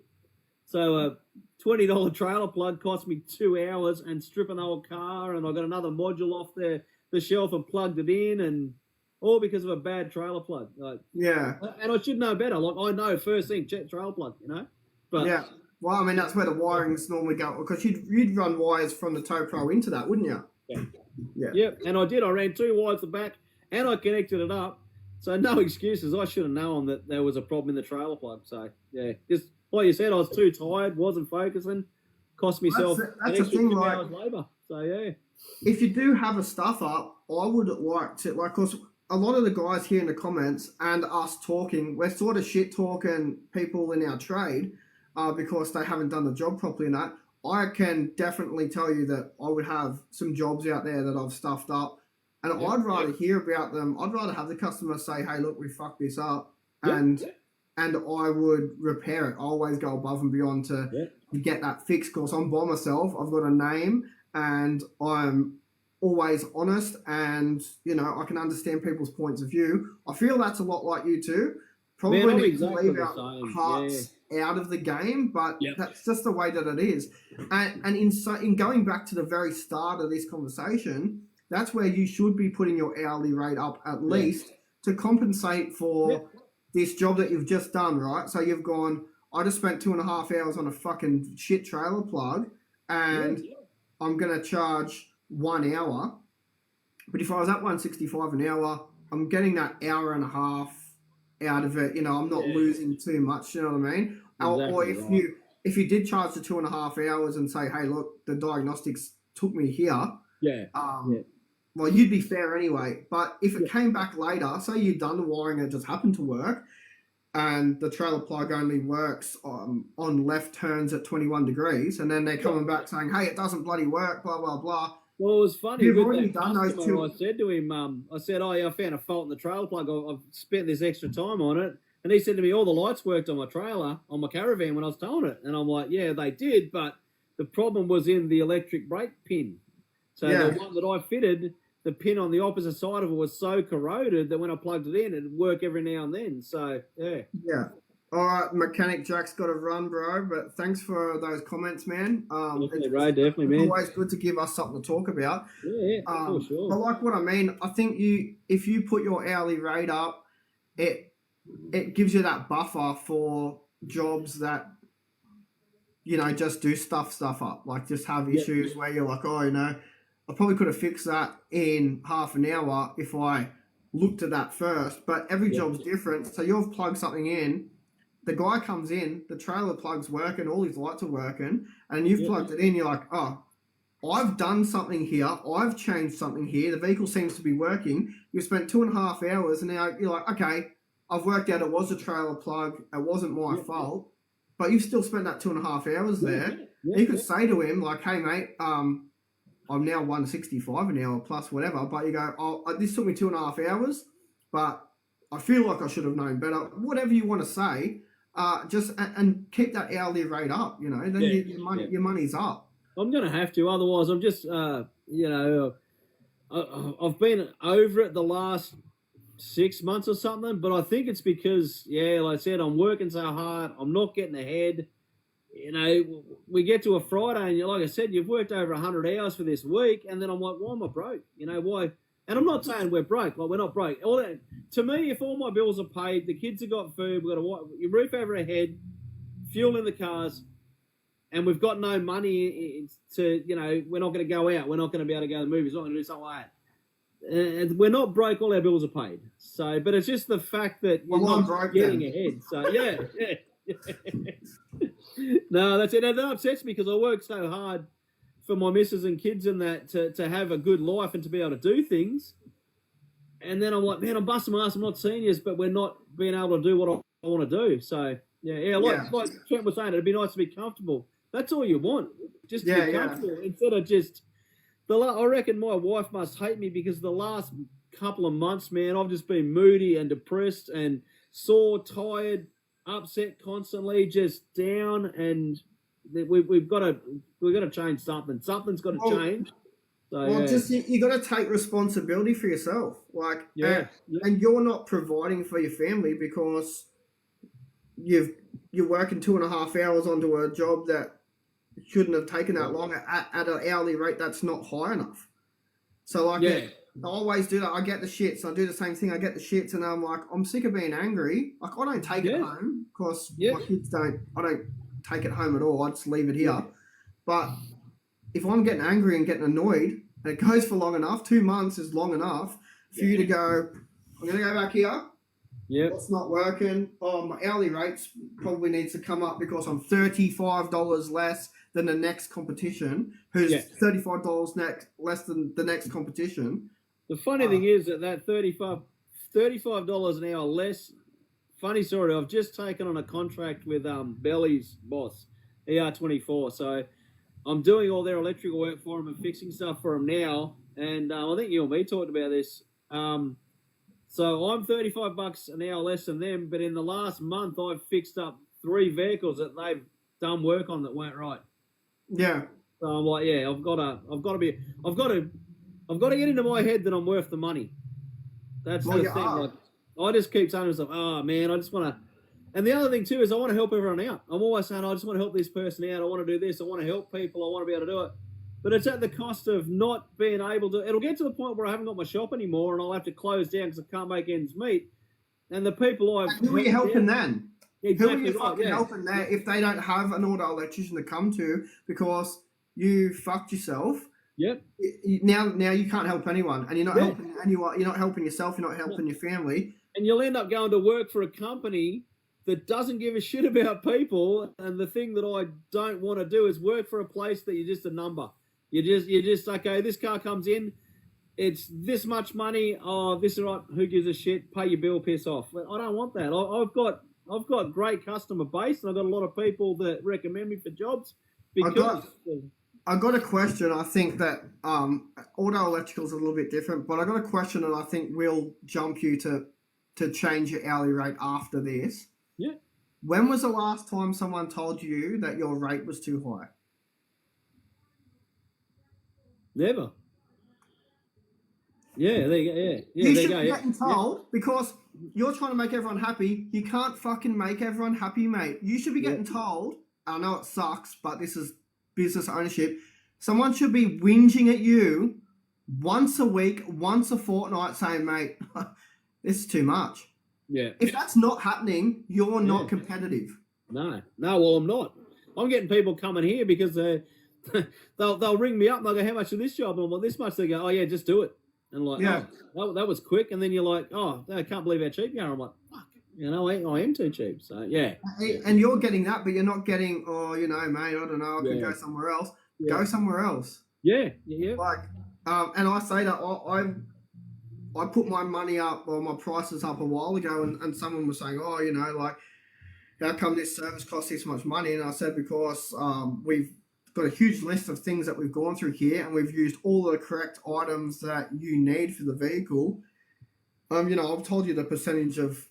So a $20 trailer plug cost me 2 hours and stripping the whole car, and I got another module off the shelf and plugged it in, and all because of a bad trailer plug. Like, yeah. And I should know better. Like, I know first thing, check trailer plug, you know? But yeah. Well, I mean, that's where the wirings normally go, because you'd run wires from the tow pro into that, wouldn't you? Yeah. Yeah. Yep, and I did. I ran 2 wires to the back, and I connected it up. So no excuses. I should have known that there was a problem in the trailer plug. So, yeah, just like you said, I was too tired, wasn't focusing, cost myself an that's extra 2 like, hours labour. So, yeah. If you do have a stuff up, I would like to, like, because a lot of the guys here in the comments and us talking, we're sort of shit talking people in our trade because they haven't done the job properly and that. I can definitely tell you that I would have some jobs out there that I've stuffed up, and I'd rather hear about them. I'd rather have the customer say, hey, look, we fucked this up, and I would repair it. I always go above and beyond to get that fixed, because I'm by myself. I've got a name, and I'm always honest, and, you know, I can understand people's points of view. I feel that's a lot like you too. Probably need to leave our hearts out of the game, but that's just the way that it is. And in going back to the very start of this conversation, that's where you should be putting your hourly rate up at least to compensate for this job that you've just done, right? So you've gone, I just spent 2.5 hours on a fucking shit trailer plug, and I'm going to charge 1 hour. But if I was at $165 an hour, I'm getting that hour and a half out of it. You know, I'm not losing too much, you know what I mean? Exactly. Or if you did charge the 2.5 hours and say, hey, look, the diagnostics took me here, well, you'd be fair anyway. But if it came back later, say you'd done the wiring and it just happened to work, and the trailer plug only works on left turns at 21 degrees, and then they're coming back saying, hey, it doesn't bloody work, blah, blah, blah. Well, it was funny. You've with already that done those customer, two. I said to him, I said, oh, yeah, I found a fault in the trailer plug. I've spent this extra time on it. And he said to me, all the lights worked on my trailer, on my caravan when I was towing it. And I'm like, yeah, they did, but the problem was in the electric brake pin. So the one that I fitted, the pin on the opposite side of it was so corroded that when I plugged it in, it'd work every now and then. So, yeah. Yeah. All right, Mechanic Jack's got to run, bro. But thanks for those comments, man. Definitely, bro. Definitely, man. It's always good to give us something to talk about. Yeah, for sure. But like what I mean, I think if you put your hourly rate up, it gives you that buffer for jobs that, you know, just do stuff up. Like, just have issues where you're like, oh, you know, I probably could have fixed that in half an hour if I looked at that first. But every job's different. So you've plugged something in. The guy comes in, the trailer plug's working, all his lights are working, and you've plugged it in, you're like, oh, I've done something here, I've changed something here, the vehicle seems to be working. You spent 2.5 hours, and now you're like, okay, I've worked out it was a trailer plug, it wasn't my fault, but you've still spent that 2.5 hours there. You could say to him, like, hey, mate, I'm now $165 an hour plus whatever, but you go, oh, this took me 2.5 hours, but I feel like I should have known better. Whatever you want to say, just and keep that hourly rate up, you know, then your money's up. I'm going to have to, otherwise I'm just, you know, I've been over it the last 6 months or something, but I think it's because, like I said, I'm working so hard, I'm not getting ahead. You know, we get to a Friday and, like I said, you've worked over 100 hours for this week, and then I'm like, why am I broke? You know, why? And I'm not saying we're broke, like we're not broke. All that, to me, if all my bills are paid, the kids have got food, we've got a roof over our head, fuel in the cars, and we've got no money to, you know, we're not going to go out, we're not going to be able to go to the movies, we're not going to do something like that. And we're not broke, all our bills are paid. So, but it's just the fact that you're not getting ahead. So, No, that's it. And that upsets me because I work so hard for my missus and kids and that to have a good life and to be able to do things. And then I'm like, man, I'm busting my ass. I'm not seniors, but we're not being able to do what I want to do. So, like Trent was saying, it'd be nice to be comfortable. That's all you want, just to be comfortable instead of just I reckon my wife must hate me because the last couple of months, man, I've just been moody and depressed and sore, tired, upset constantly, just down. And we've got to change something. Something's got to change. So, well, just you got to take responsibility for yourself, like, and you're not providing for your family because you're working 2.5 hours onto a job that shouldn't have taken that long at an hourly rate that's not high enough. So like, I always do that. I get the shits. I do the same thing. I get the shits, and I'm like, I'm sick of being angry. Like, I don't take it home because my kids don't. I don't take it home at all. I just leave it here. But if I'm getting angry and getting annoyed, and it goes for long enough, 2 months is long enough for you to go, I'm going to go back here. Yeah. It's not working. Oh, my hourly rates probably needs to come up because I'm $35 less than the next competition, who's $35 less than the next competition. The funny thing is that $35 an hour less. Funny story. I've just taken on a contract with Belly's boss, ER24. So I'm doing all their electrical work for them and fixing stuff for them now. And I think you and me talked about this. So I'm $35 an hour less than them, but in the last month I've fixed up 3 vehicles that they've done work on that weren't right. Yeah. So I'm like, I've got to get into my head that I'm worth the money. That's the thing. Like, I just keep saying to myself, oh man, I just want to. And the other thing too is I want to help everyone out. I'm always saying, I just want to help this person out. I want to do this. I want to help people. I want to be able to do it. But it's at the cost of not being able to. It'll get to the point where I haven't got my shop anymore, and I'll have to close down because I can't make ends meet. And the people I've who are you helping then? Exactly. Who are you fucking helping there if they don't have an auto electrician to come to because you fucked yourself? Yep. Now you can't help anyone, and you're not helping anyone. You're not helping yourself. You're not helping your family. And you'll end up going to work for a company that doesn't give a shit about people. And the thing that I don't want to do is work for a place that you're just a number. You're just okay. This car comes in, it's this much money. Oh, this is right. Who gives a shit? Pay your bill, piss off. I don't want that. I've got great customer base, and I've got a lot of people that recommend me for jobs because. I got a question. I think that auto electrical is a little bit different, but I got a question that I think will jump you to change your hourly rate after this. Yeah. When was the last time someone told you that your rate was too high? Never. Yeah, there you go. Yeah. You should be getting told because you're trying to make everyone happy. You can't fucking make everyone happy, mate. You should be getting told. I know it sucks, but this is business ownership. Someone should be whinging at you once a week, once a fortnight, saying, mate, this is too much. Yeah. If that's not happening, you're not competitive. No, well, I'm not. I'm getting people coming here because they'll ring me up and they'll go, how much is this job? And I'm like, this much. They go, oh, yeah, just do it. And like, that was quick. And then you're like, oh, I can't believe how cheap you are. I'm like, fuck, I am too cheap. So, yeah. And you're getting that, but you're not getting, mate, I don't know, I could go somewhere else. Yeah. Go somewhere else. Yeah. Like, and I say that I put my money up or my prices up a while ago, and someone was saying, how come this service costs this much money? And I said, because we've got a huge list of things that we've gone through here, and we've used all the correct items that you need for the vehicle. I've told you the percentage of,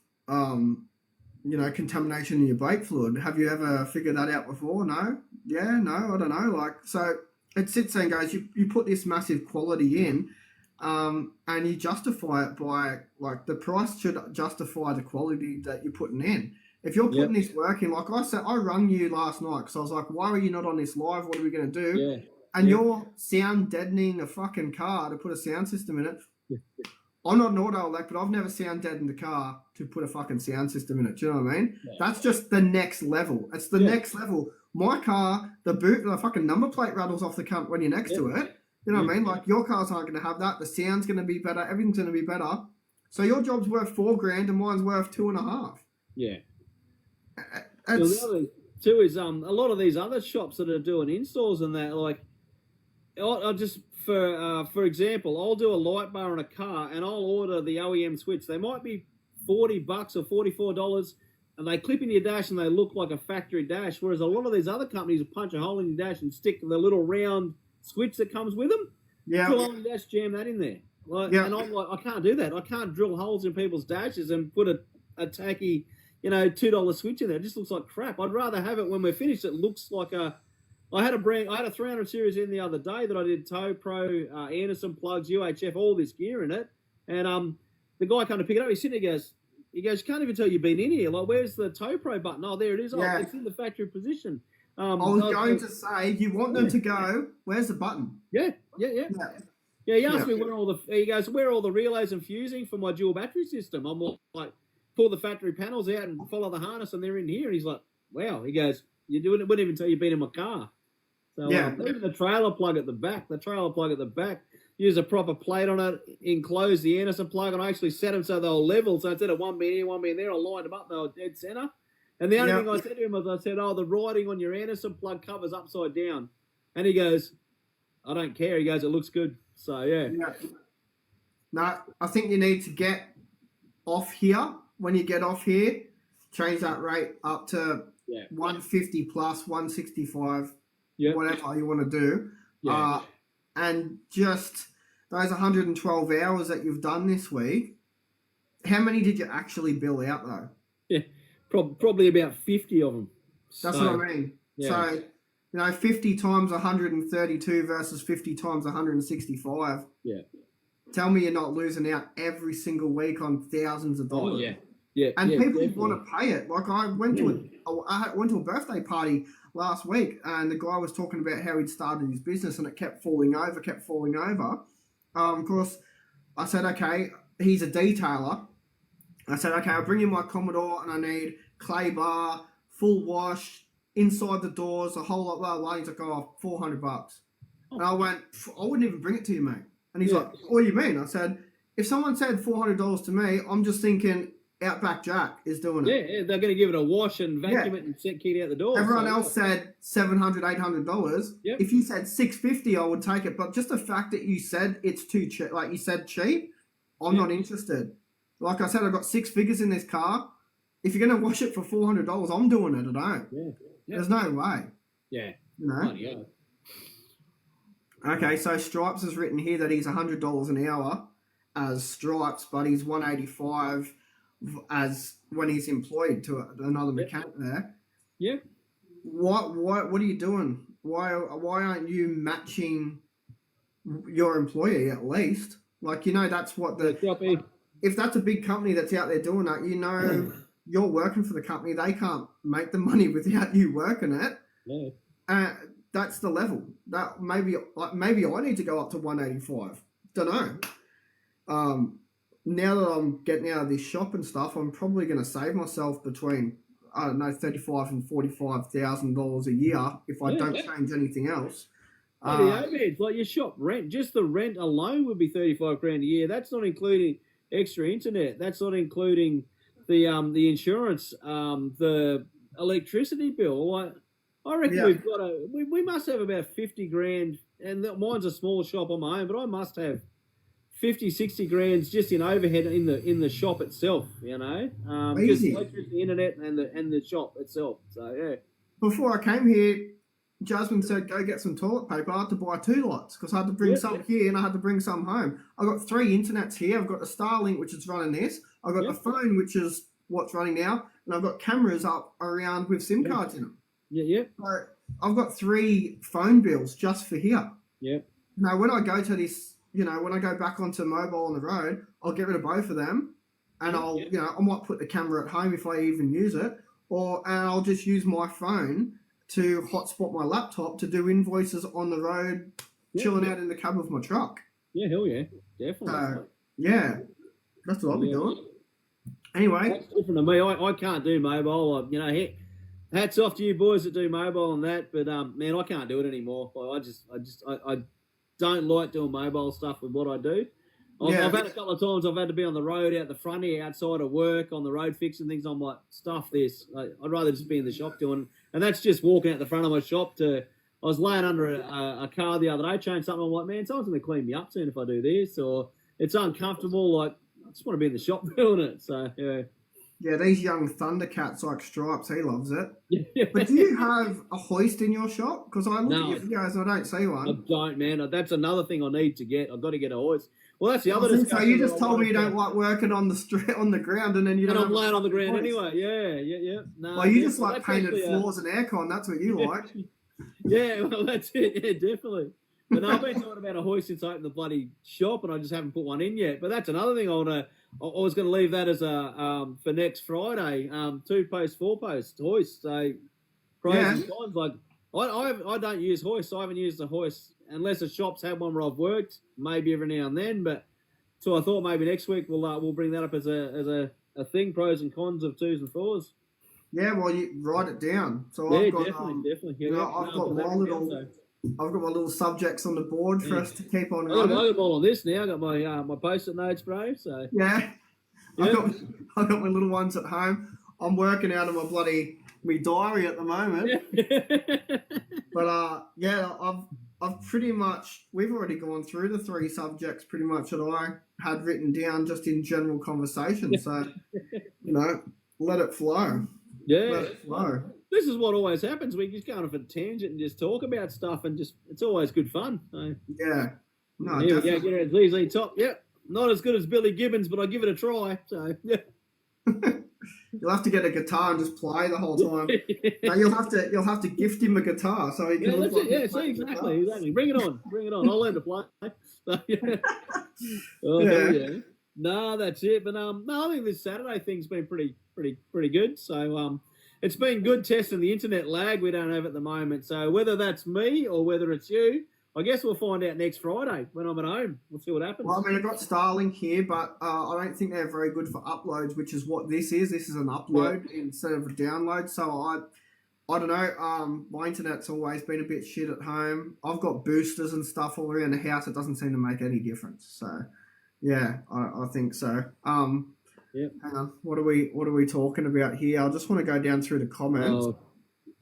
contamination in your brake fluid. Have you ever figured that out before? No? Yeah, no, I don't know. So it sits there and goes, you put this massive quality in, and you justify it by, the price should justify the quality that you're putting in. If you're putting this work in, like I said, I rung you last night because I was like, why are you not on this live? What are we going to do? Yeah. And you're sound deadening a fucking car to put a sound system in it. I'm not an auto elect, but I've never sound deadened a car to put a fucking sound system in it. Do you know what I mean? Yeah. That's just the next level. It's the next level. My car, the fucking number plate rattles off the cunt when you're next to it. You know what I mean? Like, your cars aren't going to have that. The sound's going to be better. Everything's going to be better. So your job's worth $4,000 and mine's worth $2,500. Yeah. The other thing too is a lot of these other shops that are doing installs and that, like, I'll just for example, I'll do a light bar on a car and I'll order the OEM switch. They might be $40 or $44, and they clip in your dash and they look like a factory dash. Whereas a lot of these other companies will punch a hole in your dash and stick the little round switch that comes with them. Yeah. Drill on the dash, jam that in there. And I'm like, I can't do that. I can't drill holes in people's dashes and put a tacky, $2 switch in there. It just looks like crap. I'd rather have it when we're finished. It looks like a I had a 300 series in the other day that I did Toe Pro, Anderson plugs, UHF, all this gear in it. And the guy come to pick it up. He's sitting there, he goes, can't even tell you've been in here. Like, where's the Toe Pro button? Oh, there it is. Yeah. Oh, it's in the factory position. I was going to say, you want them to go, where's the button? Yeah. He asked me where he goes, where are all the relays and fusing for my dual battery system? I'm like, pull the factory panels out and follow the harness, and they're in here. And he's like, wow. He goes, you doing it? Wouldn't even tell you've been in my car. So even the trailer plug at the back, use a proper plate on it, enclose the Anderson plug, and I actually set them so they were level. So instead of one being here, one being there, I lined them up. They were dead center. And the only thing I said to him was, I said, the writing on your Anderson plug cover's upside down. And he goes, I don't care. He goes, it looks good. So, yeah. No, I think you need to get off here. When you get off here, change that rate up to 150 plus, 165, whatever you want to do. Yeah. And just those 112 hours that you've done this week, how many did you actually bill out, though? Yeah. Probably about 50 of them. That's what I mean. Yeah. So, 50 times 132 versus 50 times 165. Yeah. Tell me you're not losing out every single week on thousands of dollars. Oh, yeah. Yeah. And people definitely want to pay it. Like, I went to a birthday party last week, and the guy was talking about how he'd started his business, and it kept falling over. Of course, I said, okay, he's a detailer. I said, okay, I'll bring you my Commodore, and I need clay bar, full wash, inside the doors, a whole lot, blah, blah. He's like, $400. And I went, I wouldn't even bring it to you, mate. And he's like, what do you mean? I said, if someone said $400 to me, I'm just thinking Outback Jack is doing it. Yeah, they're going to give it a wash and vacuum it and set kit out the door. Everyone else said $700, $800. Yep. If you said $650, I would take it. But just the fact that you said it's too cheap, like you said cheap, I'm not interested. Like I said, I've got 6 figures in this car. If you're going to wash it for $400, I'm doing it. I don't. Yeah. There's no way. Yeah. You know? Okay, so Stripes has written here that he's $100 an hour as Stripes, but he's $185 as when he's employed to another mechanic there. Yeah. What are you doing? Why aren't you matching your employee at least? Like, that's what if that's a big company that's out there doing that, you're working for the company. They can't make the money without you working it. Yeah. That's the level. That maybe I need to go up to 185. Don't know. Now that I'm getting out of this shop and stuff, I'm probably going to save myself between $35,000 and $45,000 a year if I don't change anything else. The overheads, like your shop rent, just the rent alone would be $35,000 a year. That's not including extra internet. That's not including the insurance, the electricity bill. Like, I reckon we've got we must have about $50,000, and mine's a small shop on my own, but I must have 50, 60 grand just in overhead in the shop itself, just electricity, internet, and the shop itself. So yeah. Before I came here, Jasmine said, "Go get some toilet paper." I had to buy 2 lots because I had to bring some here and I had to bring some home. I got 3 internets here. I've got the Starlink, which is running this. I've got the phone, which is what's running now, and I've got cameras up around with SIM cards in them. Yeah. So I've got 3 phone bills just for here. Yeah. Now, when I go to this, when I go back onto mobile on the road, I'll get rid of both of them, and I might put the camera at home if I even use it, and I'll just use my phone to hotspot my laptop to do invoices on the road, chilling out in the cab of my truck. Yeah, hell yeah, definitely. So, that's what I'll be doing. Anyway, that's different to me. I can't do mobile. Hats off to you boys that do mobile and that, but man, I can't do it anymore. I don't like doing mobile stuff with what I do. I've had a couple of times I've had to be on the road out the front here, outside of work, on the road fixing things. I'm like, stuff this. I'd rather just be in the shop doing, and that's just walking out the front of my shop to. I was laying under a car the other day, changing something. I'm like, man, someone's going to clean me up soon if I do this, or it's uncomfortable. Like, I just want to be in the shop doing it. So yeah. Yeah, these young Thundercats like Stripes, he loves it. Yeah. But do you have a hoist in your shop? Because I look at your videos and I don't see one. I don't, man. That's another thing I need to get. I've got to get a hoist. Well, that's the other discussion. So you just told me you don't like working on the ground, and then you don't. I'm laying on the ground anyway. Yeah. No. Well, you just like painted floors and aircon. That's what you like. Yeah, well, that's it. Yeah, definitely. But no, I've been talking about a hoist since I opened the bloody shop, and I just haven't put one in yet. But that's another thing I was going to leave that as a for next Friday. 2-post, 4-post hoist. So pros and cons. Like I don't use hoists. I haven't used a hoist unless the shops have one where I've worked, maybe every now and then. But so I thought maybe next week we'll bring that up as a thing, pros and cons of 2s and 4s. Yeah, well, you write it down. So yeah, I've got, definitely. Yeah, I've got my little subjects on the board for us to keep on running. running. I got all on this now. I got my post-it notes, bro. So yeah, I've got my little ones at home. I'm working out of my diary at the moment. But I've pretty much, we've already gone through the 3 subjects pretty much that I had written down just in general conversation. So let it flow. Yeah. Let it flow. This is what always happens. We just go on a tangent and just talk about stuff, and it's always good fun. So, yeah. No, here we go. Get it at ZZ Top. Yep. Not as good as Billy Gibbons, but I give it a try. So yeah. You'll have to get a guitar and just play the whole time. No, you'll have to gift him a guitar so he can. See, exactly. Bring it on. I'll learn to play. So, yeah. No, that's it. But no, I think this Saturday thing's been pretty good. So it's been good testing the internet lag we don't have at the moment. So whether that's me or whether it's you, I guess we'll find out next Friday when I'm at home. We'll see what happens. Well, I mean, I've got Starlink here, but I don't think they're very good for uploads, which is what this is. This is an upload instead of a download. So I don't know. My internet's always been a bit shit at home. I've got boosters and stuff all around the house. It doesn't seem to make any difference. So, yeah, I think so. Hang on. What are we talking about here? I just want to go down through the comments.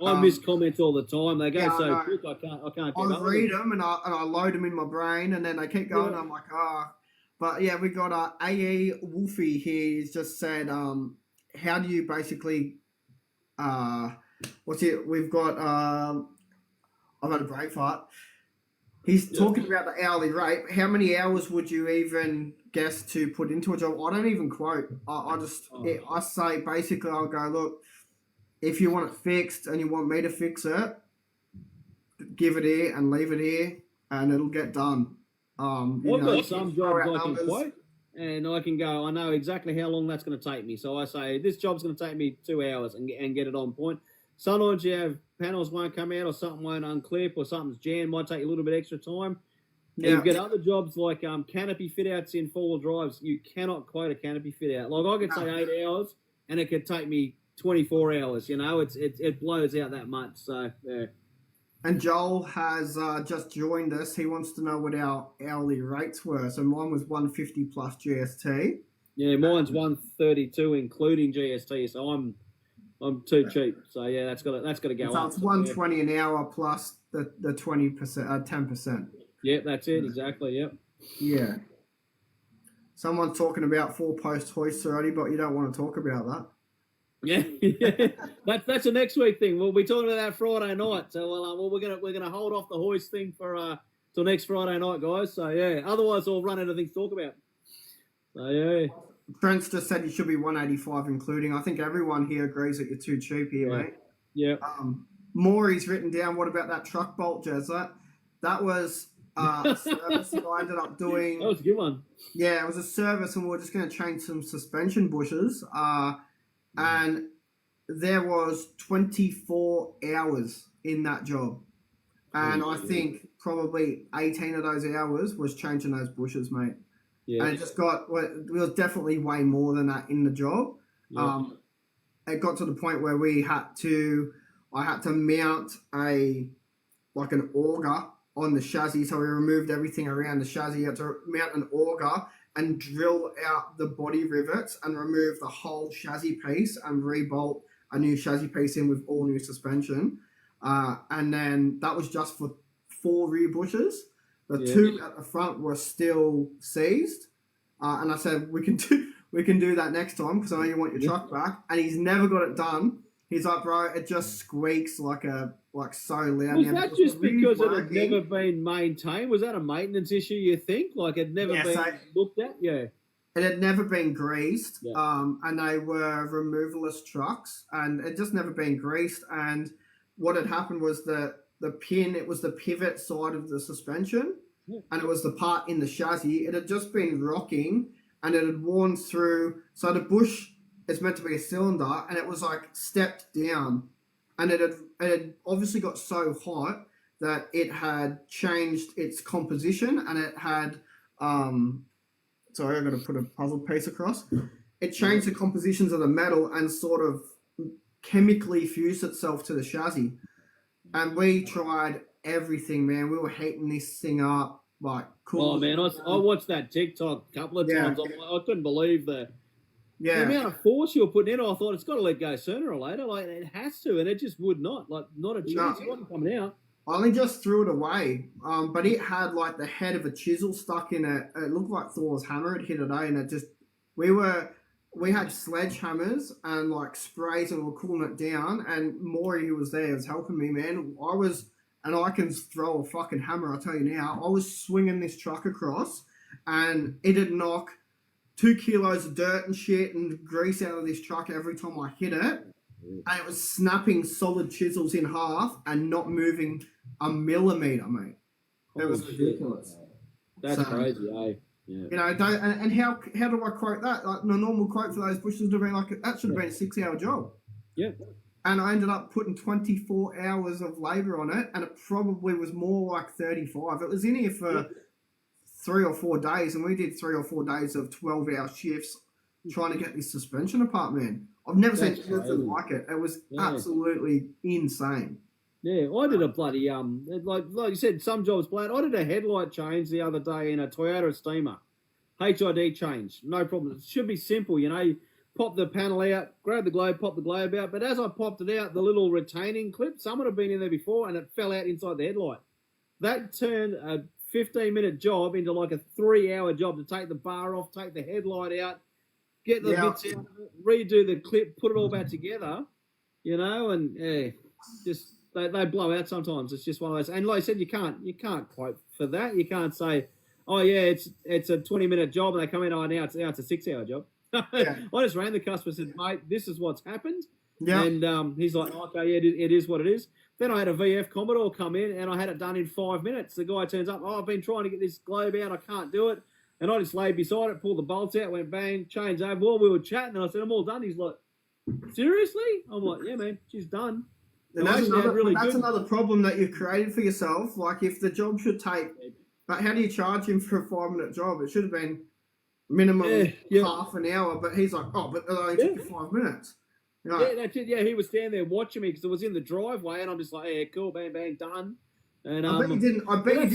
I miss comments all the time. They go so quick. I can't. I read them and I load them in my brain, and then they keep going. Yeah. I'm like, But yeah, we got AE Wolfie here. He's just said, how do you basically, what's it? We've got, I've had a break fight. He's talking about the hourly rate. How many hours would you even guess to put into a job? I don't even quote. I say basically, I'll go, look, if you want it fixed and you want me to fix it, give it here and leave it here, and it'll get done. I've got some jobs I can quote, and I can go, I know exactly how long that's going to take me. So I say, this job's going to take me 2 hours and get it on point. Sometimes you have panels won't come out or something won't unclip or something's jammed, might take you a little bit extra time. Yeah. And you get other jobs like canopy fit-outs in four-wheel drives. You cannot quote a canopy fit-out. Like I could say 8 hours, and it could take me 24 hours, it blows out that much. So, yeah. And Joel has just joined us. He wants to know what our hourly rates were. So mine was 150 plus GST. Yeah, mine's 132 including GST. So I'm too cheap. So yeah, that's got to go so up. It's 120 an hour plus the 20%, 10%. Yep, that's it exactly. Yep. Yeah. Someone's talking about 4-post hoists already, but you don't want to talk about that. Yeah, that's a next week thing. We'll be talking about that Friday night. So we're gonna hold off the hoist thing for till next Friday night, guys. So yeah, otherwise we'll run out of things to talk about. So yeah. Trent's just said you should be 185 including. I think everyone here agrees that you're too cheap here, mate. Yeah. Maury's written down. What about that truck bolt, Jez? That was a service that I ended up doing. That was a good one. Yeah, it was a service, and we were just going to change some suspension bushes. And there was 24 hours in that job. And I think probably 18 of those hours was changing those bushes, mate. Yeah. And it was definitely way more than that in the job. Yeah. It got to the point where I had to mount an auger on the chassis. So we removed everything around the chassis. You had to mount an auger and drill out the body rivets and remove the whole chassis piece and rebolt a new chassis piece in with all new suspension. And then that was just for 4 rear bushes. The 2 at the front were still seized. And I said, we can do that next time because I know you want your truck back. And he's never got it done. He's like, bro, it just squeaks like so loud. Was that just because it had never been maintained? Was that a maintenance issue, you think? Like it never been looked at? Yeah. It had never been greased. Yeah. And they were removalist trucks. And it just never been greased. And what had happened was that the pin. It was the pivot side of the suspension, and it was the part in the chassis. It had just been rocking, and it had worn through. So the bush is meant to be a cylinder, and it was like stepped down, and it had obviously got so hot that it had changed its composition, and it had sorry, I'm going to put a puzzle piece across. It changed the compositions of the metal and sort of chemically fused itself to the chassis. And we tried everything, man. We were heating this thing up like cool. Oh man, I watched that TikTok a couple of times. I couldn't believe the amount of force you were putting in. I thought it's got to let go sooner or later. Like it has to, and it just would not. Like not a chance. It wasn't coming out. I only just threw it away, but it had like the head of a chisel stuck in it. It looked like Thor's hammer. It hit it, and it just we had sledgehammers and like sprays, and we were cooling it down. And Maury, who was there, was helping me, man. And I can throw a fucking hammer. I tell you now, I was swinging this truck across, and it'd knock 2 kilos of dirt and shit and grease out of this truck every time I hit it. And it was snapping solid chisels in half and not moving a millimeter, mate. It was ridiculous. That's crazy, eh? Yeah. You know, and how do I quote that? Like the normal quote for those bushes would have been like, that should have been a 6-hour job. Yeah. And I ended up putting 24 hours of labour on it, and it probably was more like 35. It was in here for 3 or 4 days, and we did 3 or 4 days of 12-hour shifts trying to get this suspension apart, man. I've never seen anything like it. It was absolutely insane. Yeah, I did a bloody like you said, some jobs played. I did a headlight change the other day in a Toyota Steamer, HID change, no problem. It should be simple, you know. You pop the panel out, grab the globe, pop the globe out. But as I popped it out, the little retaining clip, someone had been in there before, and it fell out inside the headlight. That turned a 15-minute job into like a 3-hour job to take the bar off, take the headlight out, get the bits out, redo the clip, put it all back together, you know, and just they blow out sometimes. It's just one of those. And like I said, you can't quote for that. You can't say, oh yeah, it's a 20-minute job, and they come in, oh now it's a 6-hour job. I just ran the customer and said, mate, this is what's happened. Yeah. And he's like, okay, yeah, it is what it is. Then I had a VF Commodore come in, and I had it done in 5 minutes. The guy turns up, oh, I've been trying to get this globe out, I can't do it. And I just laid beside it, pulled the bolts out, went bang, changed over. While we were chatting, and I said, I'm all done. He's like, seriously? I'm like, yeah, man, she's done. And that's another problem that you've created for yourself. Like, if the job should take, but how do you charge him for a 5-minute job? It should have been minimum half an hour, but he's like, oh, but it only took you 5 minutes. You know? Yeah, that's it. Yeah, he was standing there watching me because it was in the driveway, and I'm just like, yeah, cool, bang, bang, done. And I bet you didn't. I think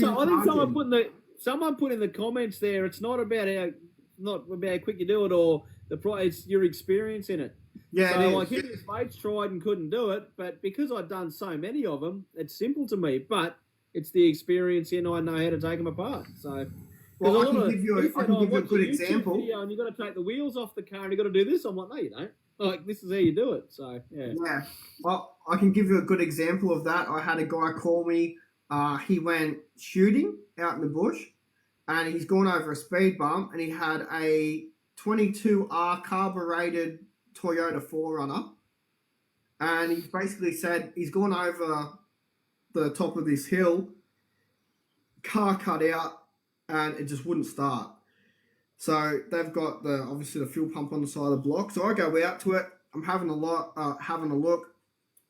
someone put in the comments there. It's not about how quick you do it or the price. It's your experience in it. Yeah, so like him and his mates tried and couldn't do it, but because I'd done so many of them, it's simple to me. But it's the experience in. I know how to take them apart. So. Well, I can give you a good example. Video and you've got to take the wheels off the car and you've got to do this. I'm like, no, you don't. Like, this is how you do it. So, yeah. Yeah. Well, I can give you a good example of that. I had a guy call me. He went shooting out in the bush, and he's gone over a speed bump, and he had a 22R carbureted Toyota 4Runner. And he basically said he's gone over the top of this hill, car cut out, and it just wouldn't start. So they've got obviously the fuel pump on the side of the block. So I go out to it. I'm having a look.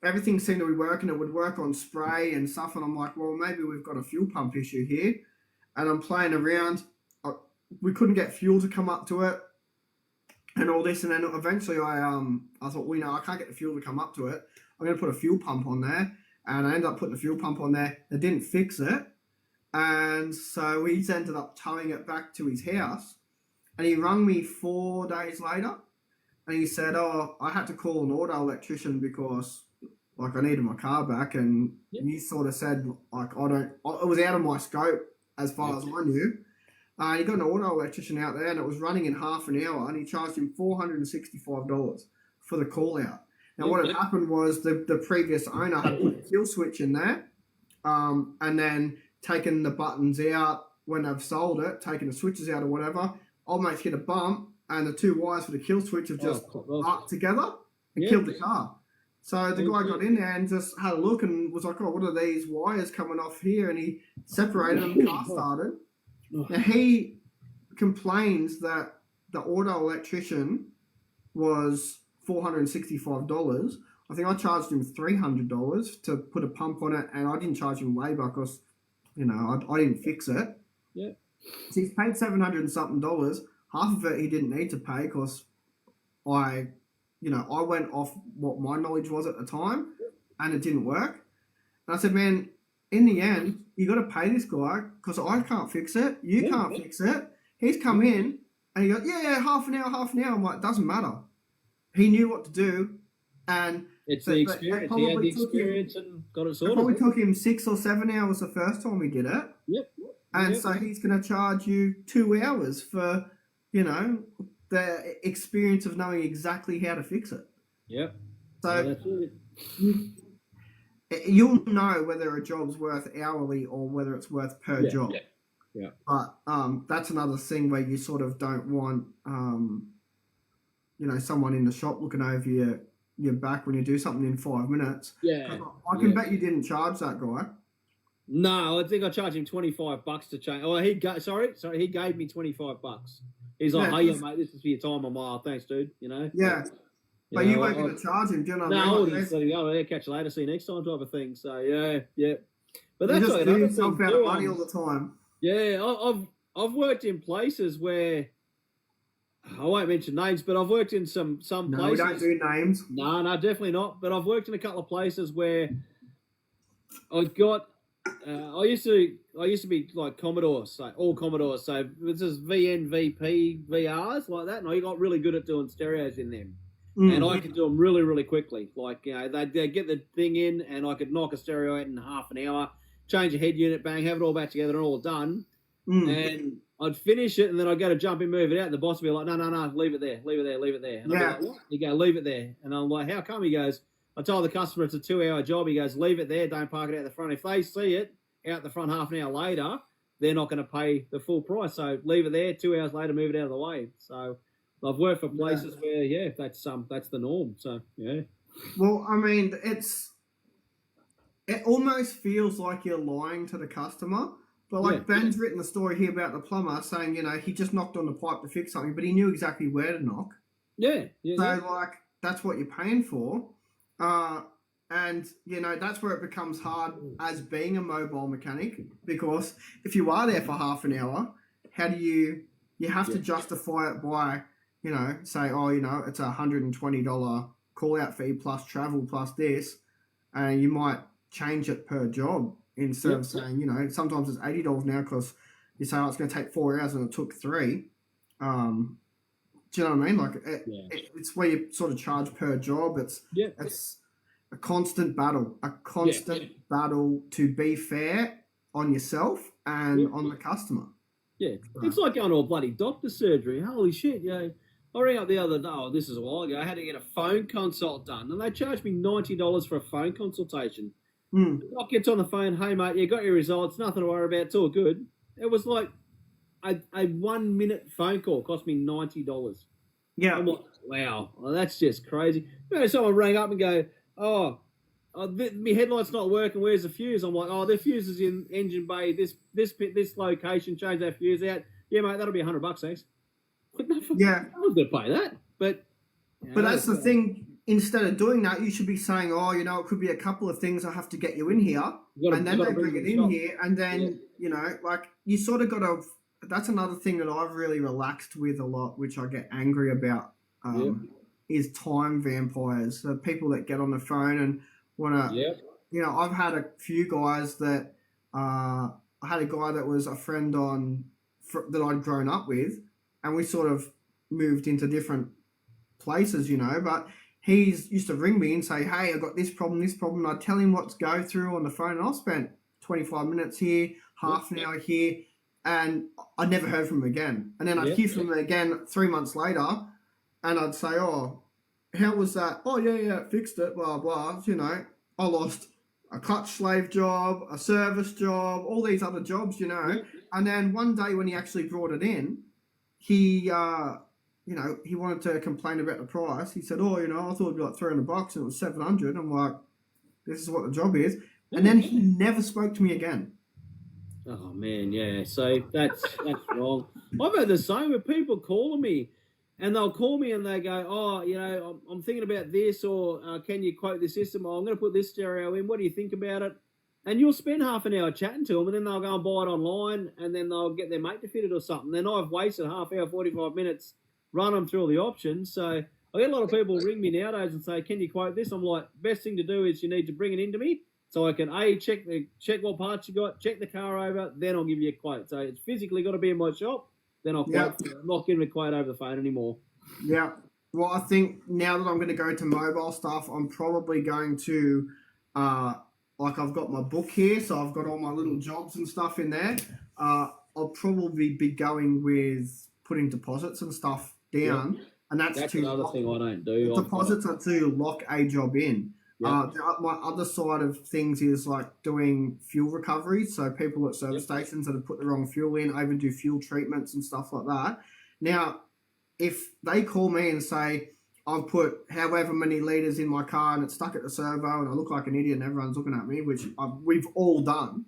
Everything seemed to be working. It would work on spray and stuff. And I'm like, well, maybe we've got a fuel pump issue here. And I'm playing around. We couldn't get fuel to come up to it and all this. And then eventually I thought, well, I can't get the fuel to come up to it. I'm going to put a fuel pump on there. And I ended up putting a fuel pump on there. They didn't fix it. And so we ended up towing it back to his house. And he rang me 4 days later. And he said, oh, I had to call an auto electrician because, like, I needed my car back. And he sort of said, like, it was out of my scope as far as I knew. He got an auto electrician out there, and it was running in half an hour. And he charged him $465 for the call out. Now, what had happened was the previous owner had put a kill switch in there. And then taken the buttons out when they've sold it, taken the switches out or whatever, almost hit a bump, and the 2 wires for the kill switch have just arced together and killed the car. So the guy got in there and just had a look and was like, "Oh, what are these wires coming off here?" And he separated them, car started. Now he complains that the auto electrician was $465. I think I charged him $300 to put a pump on it, and I didn't charge him labour because, I didn't fix it. Yeah. So he's paid $700 and something. Half of it he didn't need to pay because I went off what my knowledge was at the time, and it didn't work. And I said, man, in the end, you got to pay this guy because I can't fix it. You can't fix it. He's come in and he goes, yeah, half an hour. I'm like, doesn't matter. He knew what to do, and it's the experience. He had the experience and got it sorted. It probably took him 6 or 7 hours the first time he did it. Yep. And so he's going to charge you 2 hours for, the experience of knowing exactly how to fix it. Yep. So that's it. You'll know whether a job's worth hourly or whether it's worth per job. Yeah. But that's another thing where you sort of don't want, someone in the shop looking over your back when you do something in 5 minutes. Yeah. I can bet you didn't charge that guy. No, I think I charged him $25 to change. Oh, he gave me $25. He's like, "Hey, mate, this is for your time." I'm like, "Oh, thanks, dude." Yeah. But you weren't going to charge him, do you know what I mean? No, I wouldn't. Catch you later, see you next time, type of thing. So yeah. But that's just doing yourself out of money all the time. Yeah, I've worked in places where I won't mention names, but I've worked in some places. No, we don't do names. No, definitely not. But I've worked in a couple of places where I've got. I used to be like Commodores, so all Commodores. So this is VN, VP, VRs like that, and I got really good at doing stereos in them. And I could do them really, really quickly. Like, they'd get the thing in, and I could knock a stereo out in half an hour, change a head unit, bang, have it all back together and all done. And I'd finish it, and then I'd go to jump in, move it out, and the boss would be like, no, leave it there. And I'd be like, what? You go, leave it there. And I'm like, how come? He goes, I told the customer it's a 2-hour job. He goes, leave it there, don't park it out the front. If they see it out the front half an hour later, they're not going to pay the full price. So leave it there, 2 hours later, move it out of the way. So I've worked for places where, that's the norm. So, yeah. Well, I mean, it almost feels like you're lying to the customer. But like Ben's written a story here about the plumber saying, he just knocked on the pipe to fix something, but he knew exactly where to knock. Yeah. So, that's what you're paying for. And, that's where it becomes hard as being a mobile mechanic, because if you are there for half an hour, how do you have to justify it by, say, it's a $120 call-out fee plus travel plus this, and you might change it per job instead of saying, sometimes it's $80 now because you say, it's going to take 4 hours and it took 3. Do you know what I mean? Like, it's where you sort of charge per job. It's a constant battle, battle to be fair on yourself and on the customer. Yeah, it's like going to a bloody doctor's surgery. Holy shit, I rang up the other day, this is a while ago, I had to get a phone consult done, and they charged me $90 for a phone consultation. The doc gets on the phone, hey, mate, you got your results, nothing to worry about, it's all good. It was like a 1 minute phone call cost me $90. Yeah. I'm like, wow, well, that's just crazy. Someone rang up and go, my headlight's not working, where's the fuse? I'm like, the fuse is in engine bay, this location, change that fuse out. Yeah, mate, that'll be $100, thanks. Yeah. I was going to pay that. But that's the thing. Instead of doing that, you should be saying, it could be a couple of things I have to get you in here. And then they bring it in here. And then, you sort of got to... That's another thing that I've really relaxed with a lot, which I get angry about, is time vampires. The people that get on the phone and want to... I've had a few guys that... I had a guy that was a friend that I'd grown up with, and we sort of moved into different places, but he used to ring me and say, hey, I got this problem. And I'd tell him what to go through on the phone, and I spent 25 minutes here, half an hour here, and I never heard from him again. And then I'd hear from him again 3 months later, and I'd say, how was that? Oh, yeah, fixed it, blah, blah. I lost a clutch slave job, a service job, all these other jobs, And then one day when he actually brought it in, he he wanted to complain about the price. He said, oh, I thought it'd be like $300 and it was 700. I'm like, this is what the job is. And then he never spoke to me again. Oh man, yeah. So that's wrong. I've had the same with people calling me, and they'll call me and they go, "Oh, I'm thinking about this, or can you quote this system? Or I'm going to put this stereo in. What do you think about it?" And you'll spend half an hour chatting to them, and then they'll go and buy it online, and then they'll get their mate to fit it or something. Then I've wasted half hour, 45 minutes, run them through all the options. So I get a lot of people ring me nowadays and say, "Can you quote this?" I'm like, best thing to do is you need to bring it into me. So I can check what parts you got, check the car over, then I'll give you a quote. So it's physically got to be in my shop, then I'll quote. I'm not giving a quote over the phone anymore. Yeah. Well, I think now that I'm going to go to mobile stuff, I'm probably going to, I've got my book here, so I've got all my little jobs and stuff in there. I'll probably be going with putting deposits and stuff down, and that's another thing I don't do. Deposits are to lock a job in. Yeah. My other side of things is like doing fuel recovery. So people at service stations that have put the wrong fuel in, I even do fuel treatments and stuff like that. Now, if they call me and say, I've put however many litres in my car and it's stuck at the servo and I look like an idiot and everyone's looking at me, which we've all done.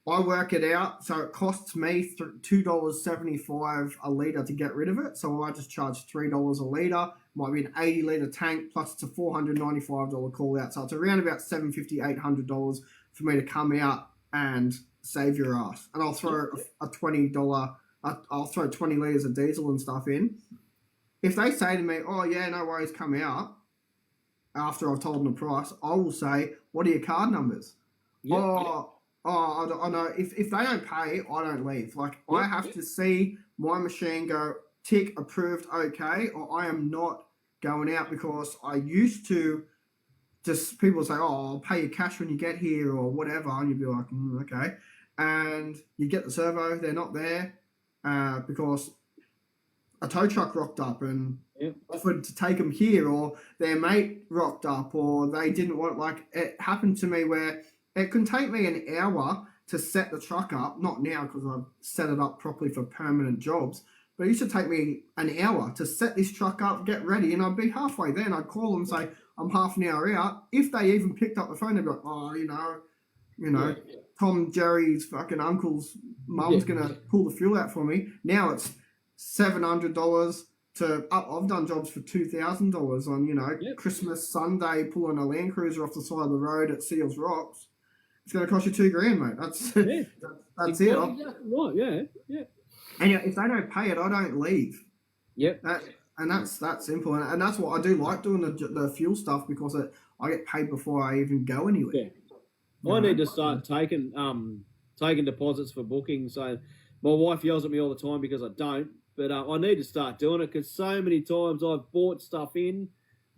I work it out. So it costs me $2.75 a litre to get rid of it. So I just charge $3 a litre. Might be an 80-litre tank, plus it's a $495 call out. So it's around about $750, $800 for me to come out and save your ass. And I'll throw a $20, I'll throw 20 litres of diesel and stuff in. If they say to me, oh yeah, no worries, come out, after I've told them the price, I will say, what are your card numbers? I know. If they don't pay, I don't leave. Like, I have to see my machine go, tick, approved, okay, or I am not going out, because I used to just, people say, oh, I'll pay you cash when you get here or whatever, and you'd be like, okay. And you get the servo, they're not there because a tow truck rocked up and offered to take them here, or their mate rocked up, or they didn't want, like, it happened to me where it can take me an hour to set the truck up, not now because I've set it up properly for permanent jobs, but it used to take me an hour to set this truck up, get ready, and I'd be halfway there and I'd call them and say, I'm half an hour out. If they even picked up the phone, they'd be like, oh, Tom, Jerry's fucking uncle's mum's going to pull the fuel out for me. Now it's $700 to, I've done jobs for $2,000 on, Christmas Sunday, pulling a Land Cruiser off the side of the road at Seals Rocks. It's going to cost you $2,000, mate. That's it. Exactly right. Yeah. And if they don't pay it, I don't leave. Yep. And that's that simple. And that's what I do like doing the fuel stuff, because I get paid before I even go anywhere. Yeah. I need to start taking deposits for booking. So my wife yells at me all the time because I don't. But I need to start doing it, because so many times I've bought stuff in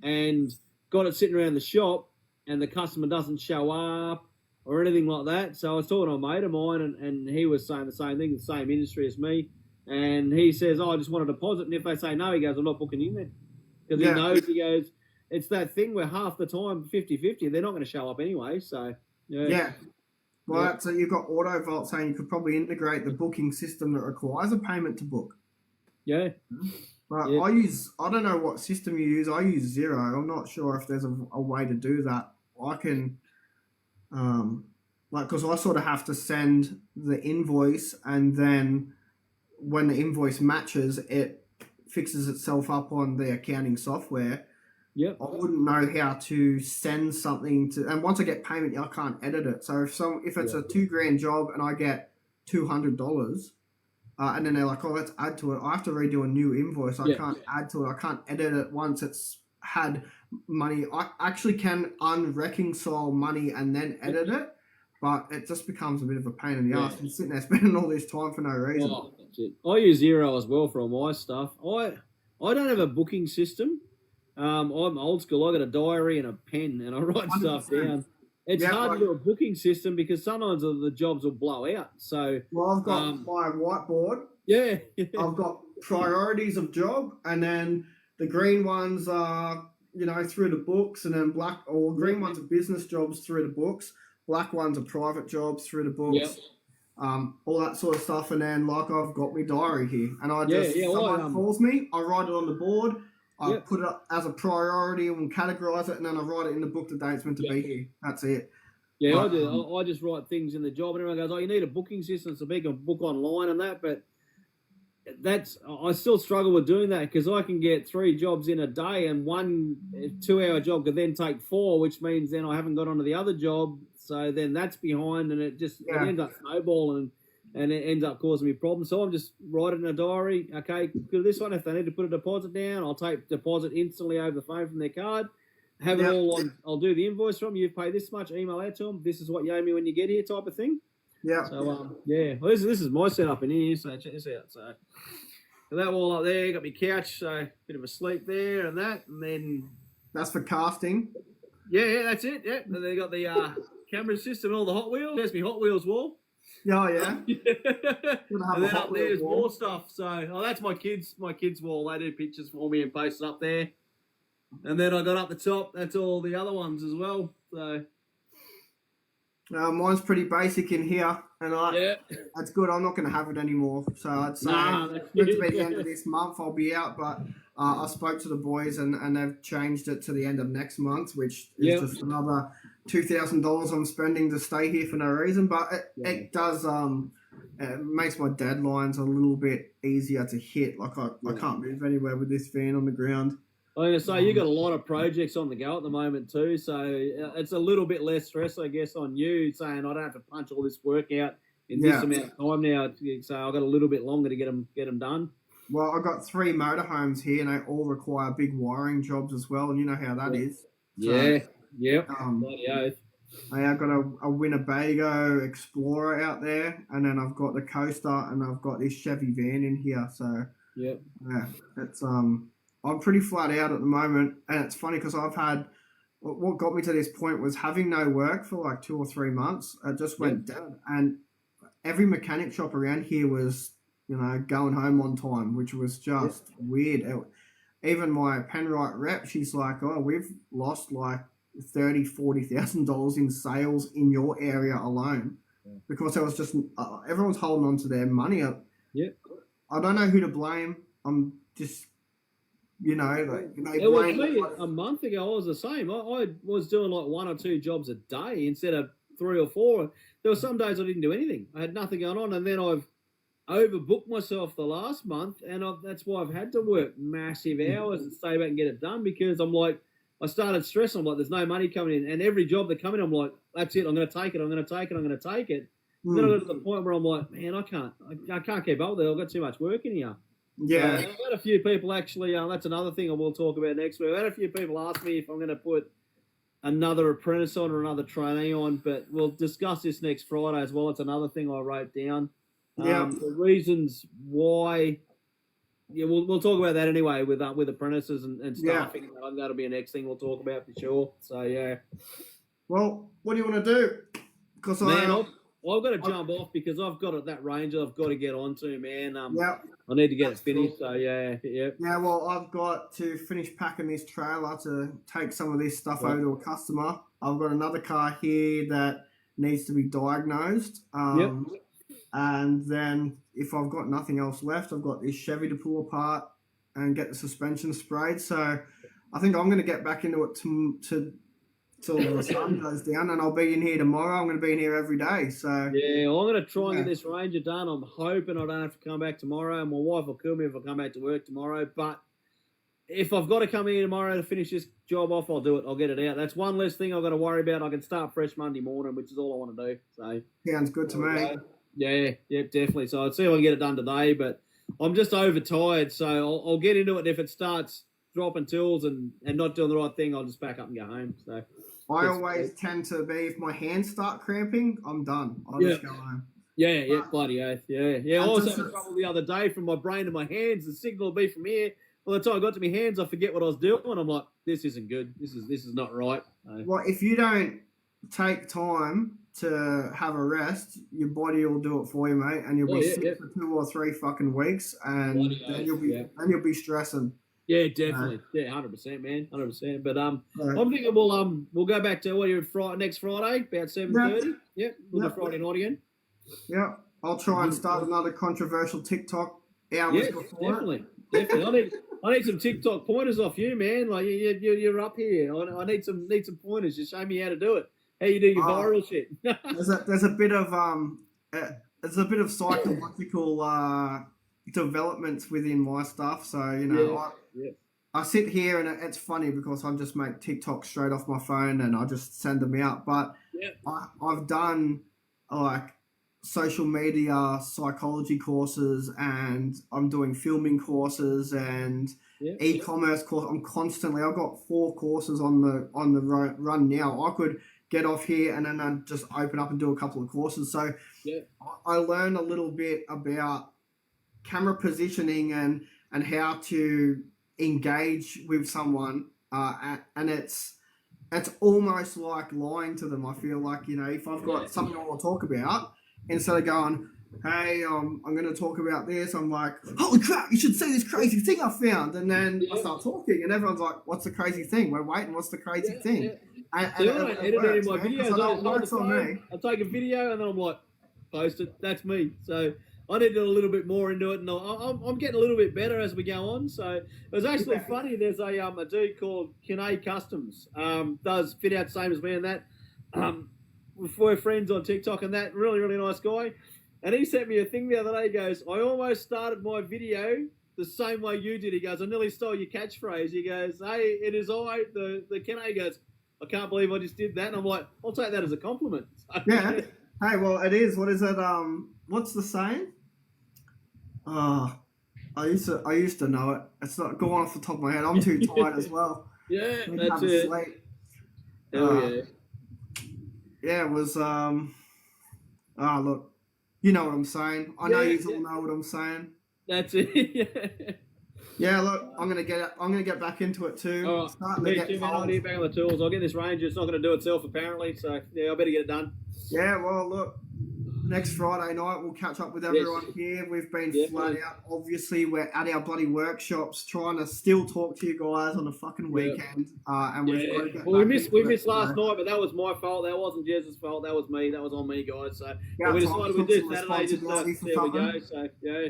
and got it sitting around the shop and the customer doesn't show up or anything like that. So I was talking to a mate of mine, and he was saying the same thing, the same industry as me. And he says, I just want a deposit. And if they say no, he goes, I'm not booking in there. Because he knows, he goes, it's that thing where half the time, 50-50, they're not going to show up anyway. So, yeah. Well, so you've got AutoVault saying you could probably integrate the booking system that requires a payment to book. Yeah. But I don't know what system you use. I use Xero. I'm not sure if there's a way to do that. I can, because I sort of have to send the invoice, and then when the invoice matches, it fixes itself up on the accounting software. Yep. I wouldn't know how to send something to, and once I get payment, I can't edit it. So if it's a $2,000 job and I get $200, and then they're like, oh, let's add to it, I have to redo a new invoice. I can't add to it. I can't edit it once it's had money. I actually can unreconcile money and then edit it, but it just becomes a bit of a pain in the ass. I'm sitting there spending all this time for no reason. Oh, that's it. I use Xero as well for all my stuff. I don't have a booking system. I'm old school. I got a diary and a pen, and I write 100%. Stuff down. It's hard to do a booking system because sometimes the jobs will blow out. So, I've got my whiteboard. Yeah. I've got priorities of job, and then the green ones are, through the books, and then green ones are business jobs through the books. Black ones are private jobs through the books. all that sort of stuff. And then like I've got my diary here, and I Yeah, just yeah, someone calls me, I write it on the board. I Yep. put it as a priority and categorize it, and then I write it in the book the day it's meant to be here. That's it. Yeah, But, I do. I just write things in the job, and everyone goes, "Oh, you need a booking system so we can book online and that." But I still struggle with doing that because I can get 3 jobs in a day, and one 2-hour job could then take 4, which means then I haven't got onto the other job. So then that's behind, and it ends up snowballing, and it ends up causing me problems. So I'm just writing in a diary. Okay, do this one. If they need to put a deposit down, I'll take deposit instantly over the phone from their card. Have it all on. I'll do the invoice from you. Pay this much. Email out to them. This is what you owe me when you get here, type of thing. Yeah. So yeah. Well, this is my setup in here. So check this out. So that wall up there, got my couch. So bit of a sleep there and that, and then that's for casting. Yeah, that's it. Yeah, and they got the camera system and all the Hot Wheels. There's my Hot Wheels wall. Oh yeah. And then up there's more stuff. So that's my kids' wall. They do pictures for me and post it up there. And then I got up the top. That's all the other ones as well. So mine's pretty basic in here, and that's good. I'm not going to have it anymore. So I'd say it's meant to be the end of this month. I'll be out, but I spoke to the boys, and they've changed it to the end of next month, which is just another $2,000 I'm spending to stay here for no reason. But it does it makes my deadlines a little bit easier to hit. Like I can't move anywhere with this van on the ground. I'm going to say you got a lot of projects on the go at the moment too, so it's a little bit less stress, I guess, on you saying I don't have to punch all this work out in this amount of time now. So I've got a little bit longer to get them done. Well, I've got 3 motorhomes here, and they all require big wiring jobs as well, and you know how that is. So, I've got a Winnebago Explorer out there, and then I've got the Coaster, and I've got this Chevy van in here. So it's I'm pretty flat out at the moment, and it's funny because I've had what got me to this point was having no work for like 2 or 3 months. It just went down, and every mechanic shop around here was, going home on time, which was just weird. Even my Penrite rep, she's like, "Oh, we've lost like $30,000-$40,000 in sales in your area alone because there was just everyone's holding on to their money." I don't know who to blame. I'm just. It was me a month ago. I was the same. I was doing like 1 or 2 jobs a day instead of 3 or 4. There were some days I didn't do anything. I had nothing going on, and then I've overbooked myself the last month, and that's why I've had to work massive hours and stay back and get it done because I'm like, I started stressing. I'm like, there's no money coming in, and every job that come in, I'm like, that's it. I'm going to take it. I'm going to take it. I'm going to take it. Then I got to the point where I'm like, man, I can't keep up with it. I've got too much work in here. Yeah. I've had a few people actually, that's another thing I will talk about next week. I've had a few people ask me if I'm going to put another apprentice on or another trainee on, but we'll discuss this next Friday as well. It's another thing I wrote down. The reasons why, we'll talk about that anyway with apprentices and staffing. Yeah. That'll be a next thing we'll talk about for sure. So, yeah. Well, what do you want to do? Because I've got to jump off because I've got that Ranger I've got to get onto, man. I need to get it finished, cool. So yeah. Yeah, well, I've got to finish packing this trailer to take some of this stuff over to a customer. I've got another car here that needs to be diagnosed. And then if I've got nothing else left, I've got this Chevy to pull apart and get the suspension sprayed. So I think I'm going to get back into it till the sun goes down, and I'll be in here tomorrow. I'm going to be in here every day. So well, I'm going to try and get this Ranger done. I'm hoping I don't have to come back tomorrow. My wife will kill me if I come back to work tomorrow. But if I've got to come in tomorrow to finish this job off, I'll do it. I'll get it out. That's one less thing I've got to worry about. I can start fresh Monday morning, which is all I want to do. So sounds good to me. Yeah, definitely. So I'd see if I can get it done today, but I'm just overtired. So I'll get into it. And if it starts dropping tools and not doing the right thing, I'll just back up and go home. So I always tend to be, if my hands start cramping, I'm done. I'll just go home. Yeah, bloody oath. Yeah. I also had trouble the other day from my brain to my hands. The signal will be from here. By the time I got to my hands, I forget what I was doing. I'm like, this isn't good. This is not right. Well, if you don't take time to have a rest, your body will do it for you, mate, and you'll be sick for 2 or 3 fucking weeks, and then you'll be stressing. Yeah, definitely. 100%, man, 100%. But I'm thinking we'll go back to next Friday about 7:30. Yeah, we'll go Friday night again. Yeah. I'll try and start another controversial TikTok hours before. Definitely. I need some TikTok pointers off you, man. Like you're up here. I need some pointers. Just show me how to do it. How you do your viral shit. there's a bit of psychological developments within my stuff. So I sit here and it's funny because I just make TikToks straight off my phone and I just send them out. But I've done like social media psychology courses, and I'm doing filming courses and e-commerce course. I've got 4 courses on the run now. I could get off here and then I'd just open up and do a couple of courses. So I learned a little bit about camera positioning and how to engage with someone, and it's almost like lying to them. I feel like, if I've got something I want to talk about, instead of going, hey, I'm going to talk about this, I'm like, holy crap, you should see this crazy thing I found. And then I start talking and everyone's like, what's the crazy thing? We're waiting, what's the crazy thing? Yeah. And I edit it in my videos. It works on me. I take a video and then I'm like, post it. That's me. So I need to do a little bit more into it, and I'm getting a little bit better as we go on. So it was actually funny. There's a dude called Kine Customs, does fit out the same as me and that. We're friends on TikTok and that. Really, really nice guy. And he sent me a thing the other day. He goes, I almost started my video the same way you did. He goes, I nearly stole your catchphrase. He goes, hey, it is I. The Kine goes, I can't believe I just did that. And I'm like, I'll take that as a compliment. So, yeah. Hey, well, it is. What is it? What's the saying? I used to know it. It's not going off the top of my head. I'm too tired as well. Yeah, that's it. Yeah, it was. Look, you know what I'm saying. I know you all know what I'm saying. That's it. Yeah, look, I'm gonna get back into it too. All right, I'll get back on the tools. I'll get this Ranger. It's not going to do itself apparently, so yeah, I better get it done. Yeah, well, look, next Friday night we'll catch up with everyone here. We've been flat out. Obviously, we're at our bloody workshops trying to still talk to you guys on a fucking weekend. And we've got to get we missed last night, but that was my fault. That wasn't Jez's fault. That was me. That was on me, guys. So we decided we'd do Saturday. Just there we go. So yeah.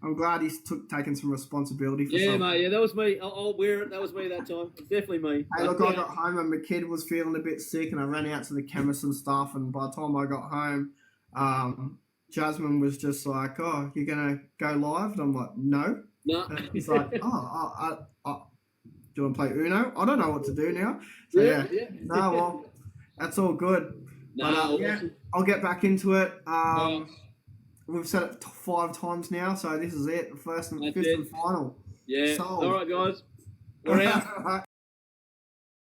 I'm glad he's taken some responsibility for something. Mate, that was me. I'll wear it. That was me that time. It's definitely me. Hey, look, I got home and my kid was feeling a bit sick and I ran out to the chemist and stuff, and by the time I got home, Jasmine was just like, oh, you're going to go live? And I'm like, no. No. And he's like, do you want to play Uno? I don't know what to do now. So, yeah. No, well, that's all good. No, but, I'll get back into it. We've said it 5 times now, so this is it. Fifth and final. Yeah. Sold. All right, guys. We're out.